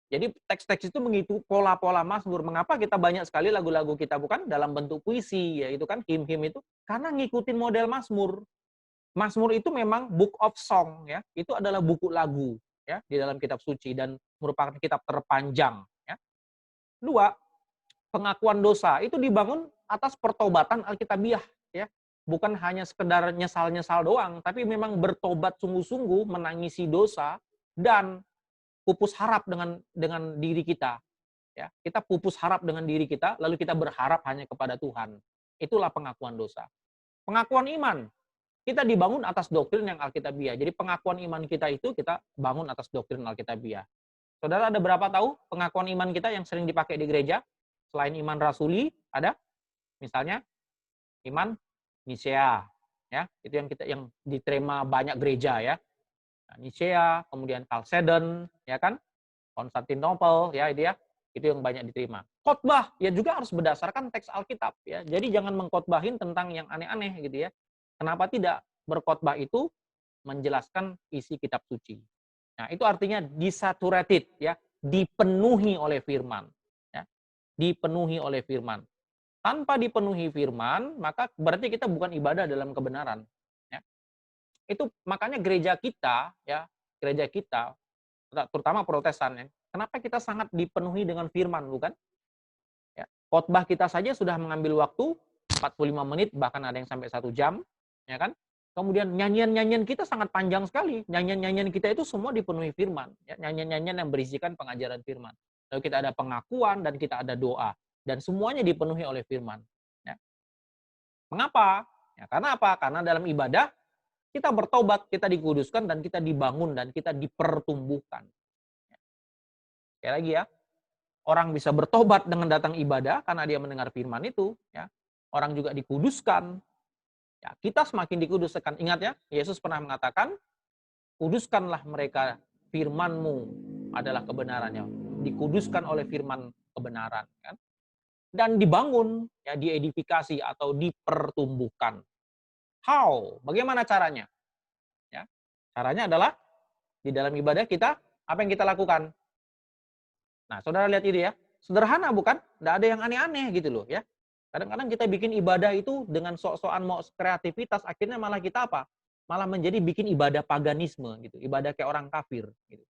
Jadi teks-teks itu mengikuti pola-pola Mazmur. Mengapa kita banyak sekali lagu-lagu kita bukan dalam bentuk puisi, ya itu kan him-him itu karena ngikutin model Mazmur. Mazmur itu memang book of song ya. Itu adalah buku lagu ya di dalam kitab suci dan merupakan kitab terpanjang ya. 2, pengakuan dosa itu dibangun atas pertobatan alkitabiah ya. Bukan hanya sekedar nyesal-nyesal doang, tapi memang bertobat sungguh-sungguh, menangisi dosa dan pupus harap dengan diri kita ya. Kita pupus harap dengan diri kita lalu kita berharap hanya kepada Tuhan. Itulah pengakuan dosa. Pengakuan iman kita dibangun atas doktrin yang alkitabiah. Jadi pengakuan iman kita itu kita bangun atas doktrin alkitabiah. Saudara ada berapa tahu pengakuan iman kita yang sering dipakai di gereja? Selain iman rasuli ada misalnya iman Nisea ya, itu yang diterima banyak gereja ya. Nah, Nisea, kemudian Chalcedon ya kan? Konstantinopel ya itu ya. Itu yang banyak diterima. Khotbah ya juga harus berdasarkan teks Alkitab ya. Jadi jangan mengkhotbahin tentang yang aneh-aneh gitu ya. Kenapa tidak? Berkhotbah itu menjelaskan isi kitab suci. Nah, itu artinya disaturated ya, dipenuhi oleh firman. Ya, dipenuhi oleh firman. Tanpa dipenuhi firman, maka berarti kita bukan ibadah dalam kebenaran. Ya. Itu makanya gereja kita ya, gereja kita terutama Protestan ya. Kenapa kita sangat dipenuhi dengan firman bukan? Khotbah kita saja sudah mengambil waktu 45 menit, bahkan ada yang sampai 1 jam, ya kan? Kemudian nyanyian-nyanyian kita sangat panjang sekali. Nyanyian-nyanyian kita itu semua dipenuhi firman, ya, nyanyian-nyanyian yang berisikan pengajaran firman. Lalu kita ada pengakuan dan kita ada doa, dan semuanya dipenuhi oleh firman. Ya. Mengapa? Ya, karena apa? Karena dalam ibadah kita bertobat, kita dikuduskan, dan kita dibangun, dan kita dipertumbuhkan. Sekali lagi ya, orang bisa bertobat dengan datang ibadah karena dia mendengar firman itu. Ya. Orang juga dikuduskan. Ya, kita semakin dikuduskan. Ingat ya, Yesus pernah mengatakan, kuduskanlah mereka, firman-Mu adalah kebenarannya. Dikuduskan oleh firman kebenaran. Kan? Dan dibangun, ya, diedifikasi atau dipertumbuhkan. How? Bagaimana caranya? Ya, caranya adalah di dalam ibadah kita, apa yang kita lakukan? Nah, saudara lihat ini ya, sederhana bukan? Tidak ada yang aneh-aneh gitu loh ya. Kadang-kadang kita bikin ibadah itu dengan sok-sokan mau kreativitas, akhirnya malah kita apa? Malah menjadi bikin ibadah paganisme gitu, ibadah kayak orang kafir gitu.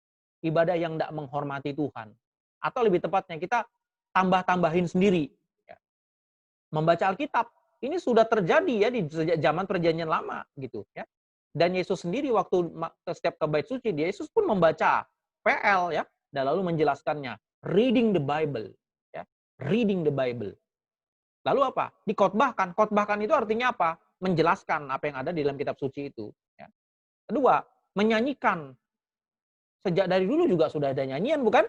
Ibadah yang tidak menghormati Tuhan. Atau lebih tepatnya kita tambah-tambahin sendiri. Ya. Membaca Alkitab, ini sudah terjadi ya di sejak zaman perjanjian lama gitu ya. Dan Yesus sendiri waktu setiap ke bait suci, Yesus pun membaca PL ya, dan lalu menjelaskannya, reading the Bible ya, reading the Bible. Lalu apa? Dikotbahkan. Kotbahkan itu artinya apa? Menjelaskan apa yang ada di dalam kitab suci itu ya. Kedua, menyanyikan. Sejak dari dulu juga sudah ada nyanyian bukan?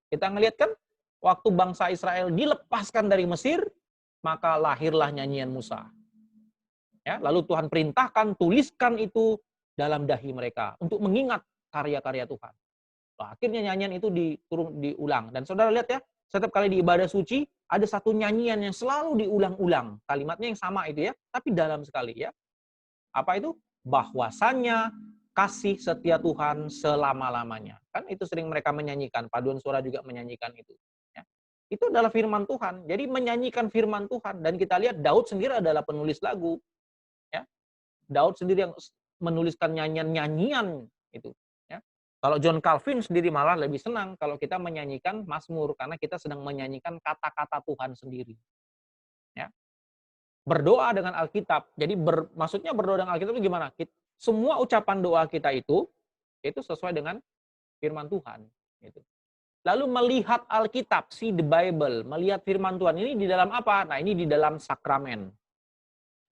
Kita ngelihat kan waktu bangsa Israel dilepaskan dari Mesir, maka lahirlah nyanyian Musa. Ya, lalu Tuhan perintahkan tuliskan itu dalam dahi mereka untuk mengingat karya-karya Tuhan. Nah, akhirnya nyanyian itu diulang. Dan saudara lihat ya, setiap kali di ibadah suci ada satu nyanyian yang selalu diulang-ulang. Kalimatnya yang sama itu ya, tapi dalam sekali ya. Apa itu? Bahwasanya kasih setia Tuhan selama-lamanya. Kan itu sering mereka menyanyikan, paduan suara juga menyanyikan itu. Ya. Itu adalah firman Tuhan. Jadi menyanyikan firman Tuhan. Dan kita lihat Daud sendiri adalah penulis lagu. Ya. Daud sendiri yang menuliskan nyanyian-nyanyian itu. Ya. Kalau John Calvin sendiri malah lebih senang kalau kita menyanyikan Mazmur, karena kita sedang menyanyikan kata-kata Tuhan sendiri. Ya. Berdoa dengan Alkitab. Jadi maksudnya berdoa dengan Alkitab itu gimana? Semua ucapan doa kita itu sesuai dengan firman Tuhan. Gitu. Lalu melihat Alkitab, see the Bible, melihat firman Tuhan ini di dalam apa? Nah ini di dalam sakramen.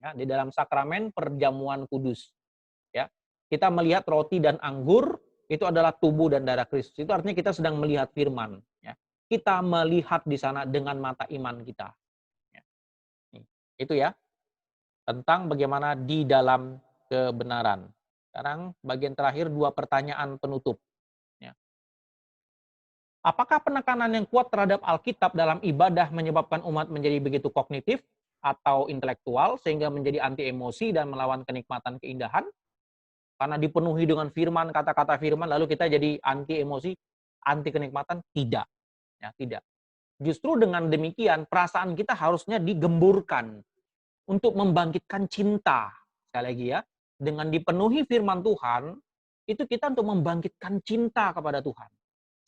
Ya, di dalam sakramen perjamuan kudus. Ya, kita melihat roti dan anggur itu adalah tubuh dan darah Kristus. Itu artinya kita sedang melihat firman. Ya. Kita melihat di sana dengan mata iman kita. Ya. Itu ya, tentang bagaimana di dalam kebenaran. Sekarang bagian terakhir 2 pertanyaan penutup. Ya. Apakah penekanan yang kuat terhadap Alkitab dalam ibadah menyebabkan umat menjadi begitu kognitif atau intelektual sehingga menjadi anti emosi dan melawan kenikmatan keindahan? Karena dipenuhi dengan firman, kata-kata firman, lalu kita jadi anti emosi, anti kenikmatan? Tidak. Ya, tidak. Justru dengan demikian, perasaan kita harusnya digemburkan untuk membangkitkan cinta. Sekali lagi ya, dengan dipenuhi firman Tuhan, itu kita untuk membangkitkan cinta kepada Tuhan.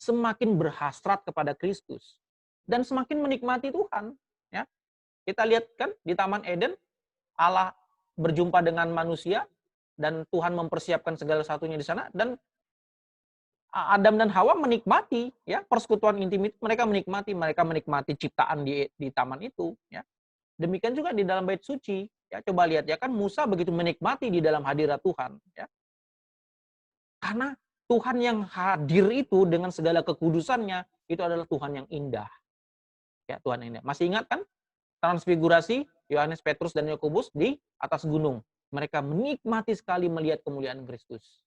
Semakin berhasrat kepada Kristus. Dan semakin menikmati Tuhan. Ya. Kita lihat kan di Taman Eden, Allah berjumpa dengan manusia, dan Tuhan mempersiapkan segala satunya di sana, dan Adam dan Hawa menikmati ya persekutuan intim itu, mereka menikmati ciptaan di taman itu ya. Demikian juga di dalam bait suci ya, coba lihat ya kan Musa begitu menikmati di dalam hadirat Tuhan ya. Karena Tuhan yang hadir itu dengan segala kekudusannya itu adalah Tuhan yang indah. Ya, Tuhan yang indah. Masih ingat kan transfigurasi Yohanes, Petrus dan Yakobus di atas gunung. Mereka menikmati sekali melihat kemuliaan Kristus.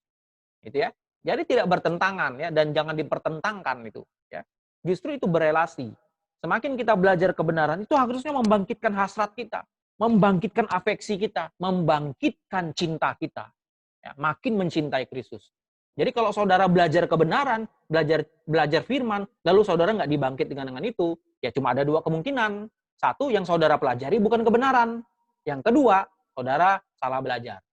Itu ya. Jadi tidak bertentangan ya, dan jangan dipertentangkan itu ya. Justru itu berelasi. Semakin kita belajar kebenaran itu harusnya membangkitkan hasrat kita, membangkitkan afeksi kita, membangkitkan cinta kita. Ya, makin mencintai Kristus. Jadi kalau saudara belajar kebenaran, belajar firman, lalu saudara nggak dibangkit dengan itu, ya cuma ada 2 kemungkinan. Satu, yang saudara pelajari bukan kebenaran. Yang kedua, saudara salah belajar.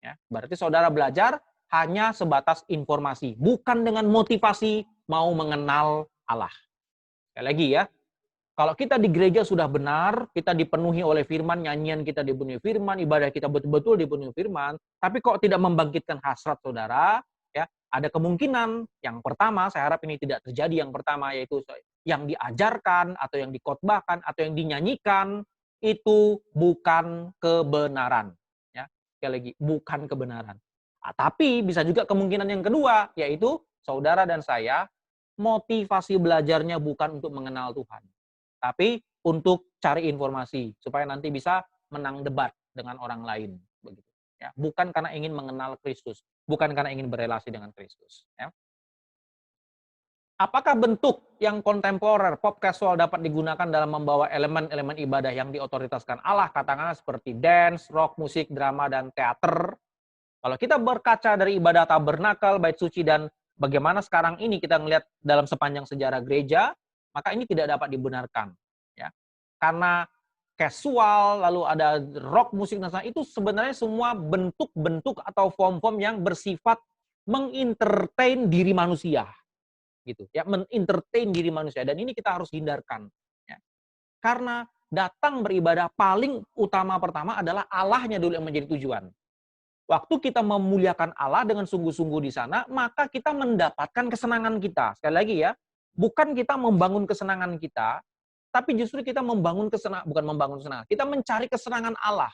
Ya, berarti saudara belajar hanya sebatas informasi, bukan dengan motivasi mau mengenal Allah. Sekali lagi ya, Kalau kita di gereja sudah benar, kita dipenuhi oleh firman, nyanyian kita dipenuhi firman, ibadah kita betul-betul dipenuhi firman, tapi kok tidak membangkitkan hasrat saudara, ya, ada kemungkinan yang pertama, saya harap ini tidak terjadi yang pertama, yaitu yang diajarkan, atau yang dikotbahkan, atau yang dinyanyikan, itu bukan kebenaran. Ya, sekali lagi, bukan kebenaran. Tapi bisa juga kemungkinan yang kedua, yaitu saudara dan saya, motivasi belajarnya bukan untuk mengenal Tuhan, tapi untuk cari informasi supaya nanti bisa menang debat dengan orang lain, begitu. Ya, bukan karena ingin mengenal Kristus, bukan karena ingin berelasi dengan Kristus. Ya. Apakah bentuk yang kontemporer, pop casual dapat digunakan dalam membawa elemen-elemen ibadah yang diotoritaskan Allah, katakanlah seperti dance, rock, musik, drama, dan teater? Kalau kita berkaca dari ibadah tabernakel, bait suci, dan bagaimana sekarang ini kita melihat dalam sepanjang sejarah gereja, maka ini tidak dapat dibenarkan. Ya. Karena casual, lalu ada rock, musik, dan itu sebenarnya semua bentuk-bentuk atau form-form yang bersifat mengentertain diri manusia. Gitu ya, menentertain diri manusia, dan ini kita harus hindarkan. Ya. Karena datang beribadah paling utama pertama adalah Allahnya dulu yang menjadi tujuan. Waktu kita memuliakan Allah dengan sungguh-sungguh di sana, maka kita mendapatkan kesenangan kita. Sekali lagi ya, bukan kita membangun kesenangan kita, tapi justru kita membangun kesenangan, bukan membangun kesenangan, kita mencari kesenangan Allah.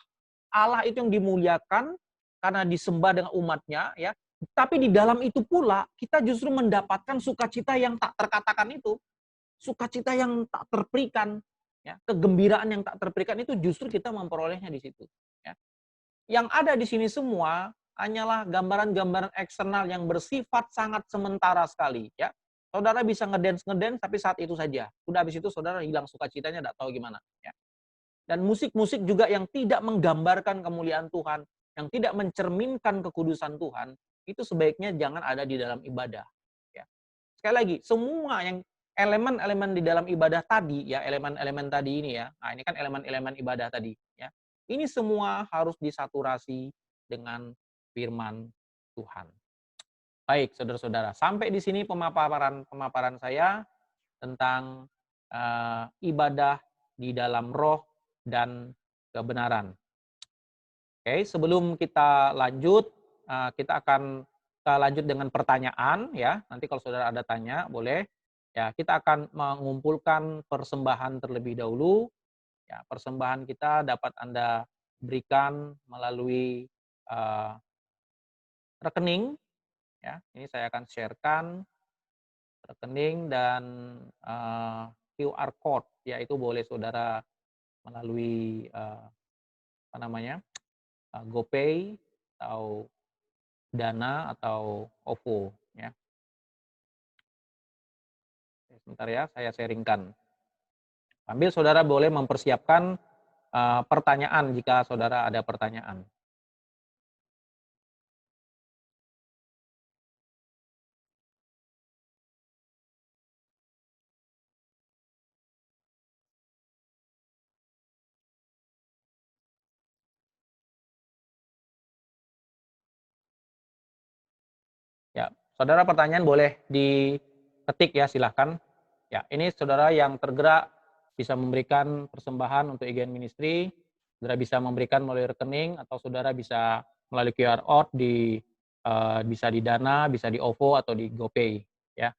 Allah itu yang dimuliakan karena disembah dengan umatnya, ya. Tapi di dalam itu pula kita justru mendapatkan sukacita yang tak terkatakan itu, sukacita yang tak terperikan, ya. Kegembiraan yang tak terperikan itu justru kita memperolehnya di situ. Ya. Yang ada di sini semua hanyalah gambaran-gambaran eksternal yang bersifat sangat sementara sekali. Ya. Saudara bisa ngedance, tapi saat itu saja. Udah habis itu saudara hilang sukacitanya, tidak tahu gimana. Ya. Dan musik-musik juga yang tidak menggambarkan kemuliaan Tuhan, yang tidak mencerminkan kekudusan Tuhan, itu sebaiknya jangan ada di dalam ibadah. Ya. Sekali lagi, semua yang elemen-elemen di dalam ibadah tadi, ya elemen-elemen tadi ini ya, nah ini kan elemen-elemen ibadah tadi, ya. Ini semua harus disaturasi dengan firman Tuhan. Baik, saudara-saudara, sampai di sini pemaparan saya tentang ibadah di dalam roh dan kebenaran. Oke, sebelum kita lanjut, kita lanjut dengan pertanyaan ya. Nanti kalau saudara ada tanya, boleh. Ya, kita akan mengumpulkan persembahan terlebih dahulu. Ya, persembahan kita dapat Anda berikan melalui rekening. Ya, ini saya akan sharekan rekening dan QR code. Ya, itu boleh saudara melalui apa namanya, GoPay atau Dana atau OVO. Ya. Sebentar ya, saya sharingkan. Sambil saudara boleh mempersiapkan pertanyaan jika saudara ada pertanyaan. Ya, saudara pertanyaan boleh diketik ya, silahkan. Ya, ini saudara yang tergerak bisa memberikan persembahan untuk IGN Ministry, saudara bisa memberikan melalui rekening, atau saudara bisa melalui QR code bisa di Dana, bisa di OVO atau di GoPay ya,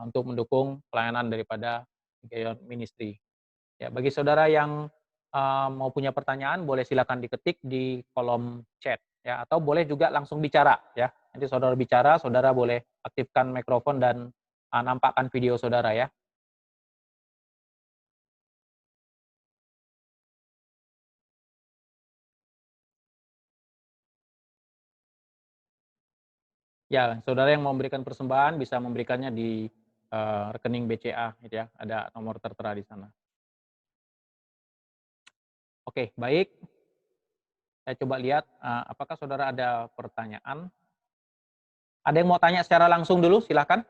untuk mendukung pelayanan daripada IGN Ministry. Ya, bagi saudara yang mau punya pertanyaan boleh silakan diketik di kolom chat ya, atau boleh juga langsung bicara ya. Nanti saudara bicara, saudara boleh aktifkan mikrofon dan nampakkan video saudara ya. Ya, saudara yang mau memberikan persembahan bisa memberikannya di rekening BCA gitu ya. Ada nomor tertera di sana. Oke, baik. Saya coba lihat apakah saudara ada pertanyaan. Ada yang mau tanya secara langsung dulu, silakan.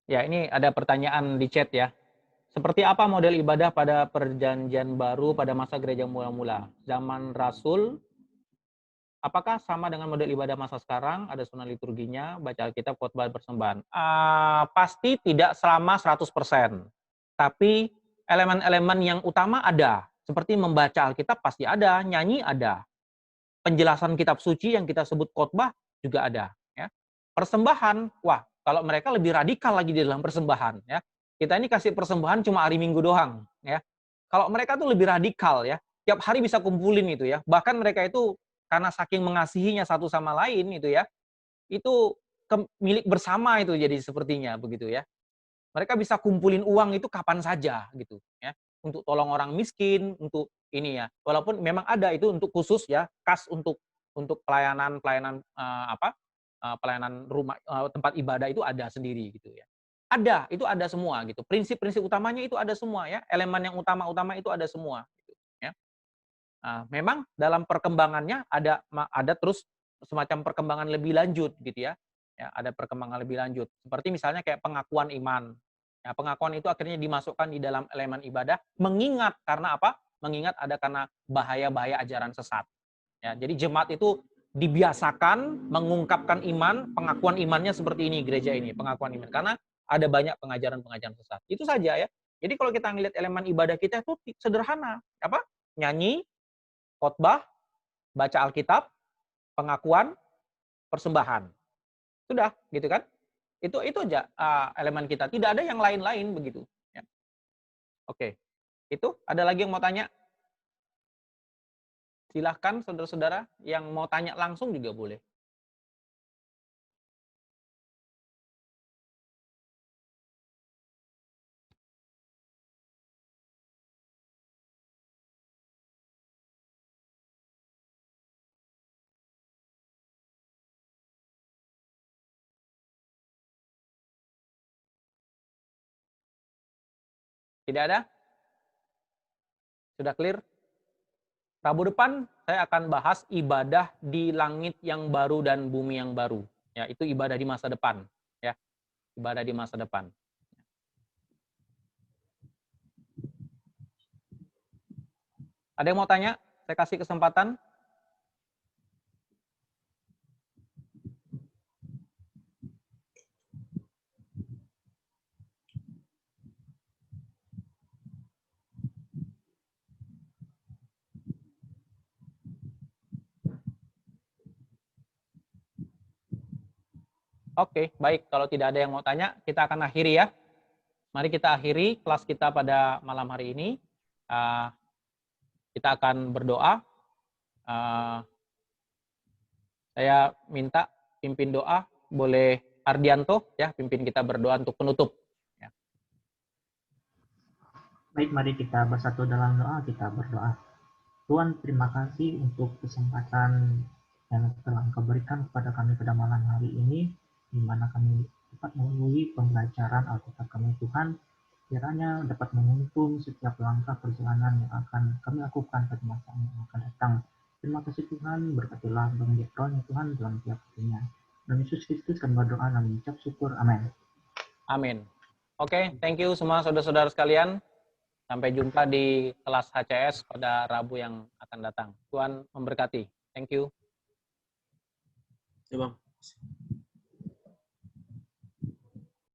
Ya, ini ada pertanyaan di chat ya. Seperti apa model ibadah pada perjanjian baru pada masa gereja mula-mula? Zaman Rasul, apakah sama dengan model ibadah masa sekarang? Ada sunah liturginya, baca Alkitab, khotbah, persembahan. Pasti tidak selama 100%. Tapi elemen-elemen yang utama ada. Seperti membaca Alkitab pasti ada, nyanyi ada. Penjelasan kitab suci yang kita sebut khotbah juga ada. Ya. Persembahan, wah kalau mereka lebih radikal lagi di dalam persembahan. Ya. Kita ini kasih persembahan cuma hari Minggu doang. Ya. Kalau mereka tuh lebih radikal ya, tiap hari bisa kumpulin itu ya. Bahkan mereka itu karena saking mengasihinya satu sama lain itu ya, itu milik bersama itu jadi sepertinya begitu ya. Mereka bisa kumpulin uang itu kapan saja gitu ya. Untuk tolong orang miskin, untuk ini ya. Walaupun memang ada itu untuk khusus ya, khas untuk pelayanan pelayanan rumah tempat ibadah itu ada sendiri gitu ya. Ada, itu ada semua gitu. Prinsip-prinsip utamanya itu ada semua ya. Elemen yang utama-utama itu ada semua gitu ya. Memang dalam perkembangannya ada terus semacam perkembangan lebih lanjut gitu ya. Ya, ada perkembangan lebih lanjut. Seperti misalnya kayak pengakuan iman. Ya, pengakuan itu akhirnya dimasukkan di dalam elemen ibadah, mengingat karena apa? Mengingat ada karena bahaya-bahaya ajaran sesat. Ya, jadi jemaat itu dibiasakan mengungkapkan iman, pengakuan imannya seperti ini gereja ini, pengakuan iman. Karena ada banyak pengajaran-pengajaran sesat. Itu saja ya. Jadi kalau kita ngelihat elemen ibadah kita itu sederhana, apa? Nyanyi, khotbah, baca Alkitab, pengakuan, persembahan. Sudah, gitu kan? Itu aja elemen kita. Tidak ada yang lain-lain begitu. Ya. Oke, itu ada lagi yang mau tanya? Silahkan saudara-saudara yang mau tanya langsung juga boleh. Tidak ada? Sudah clear? Rabu depan saya akan bahas ibadah di langit yang baru dan bumi yang baru. Ya, itu ibadah di masa depan. Ya, ibadah di masa depan. Ada yang mau tanya? Saya kasih kesempatan. Oke, baik. Kalau tidak ada yang mau tanya, kita akan akhiri ya. Mari kita akhiri kelas kita pada malam hari ini. Kita akan berdoa. Saya minta pimpin doa, boleh Ardianto ya, pimpin kita berdoa untuk penutup. Ya. Baik, mari kita bersatu dalam doa, kita berdoa. Tuhan, terima kasih untuk kesempatan yang telah Engkau berikan kepada kami pada malam hari ini, di mana kami dapat melalui pembelajaran Alkitab kami Tuhan, kiranya dapat menuntun setiap langkah perjalanan yang akan kami lakukan pada masa yang akan datang. Terima kasih Tuhan, berkatilah Bang Jepron ya Tuhan dalam tiap hatinya. Dalam Yesus Kristus kami berdoa dan mengucap syukur. Amin. Amin. Oke, thank you semua saudara-saudara sekalian. Sampai jumpa di kelas HCS pada Rabu yang akan datang. Tuhan memberkati. Thank you. Ya, Bang.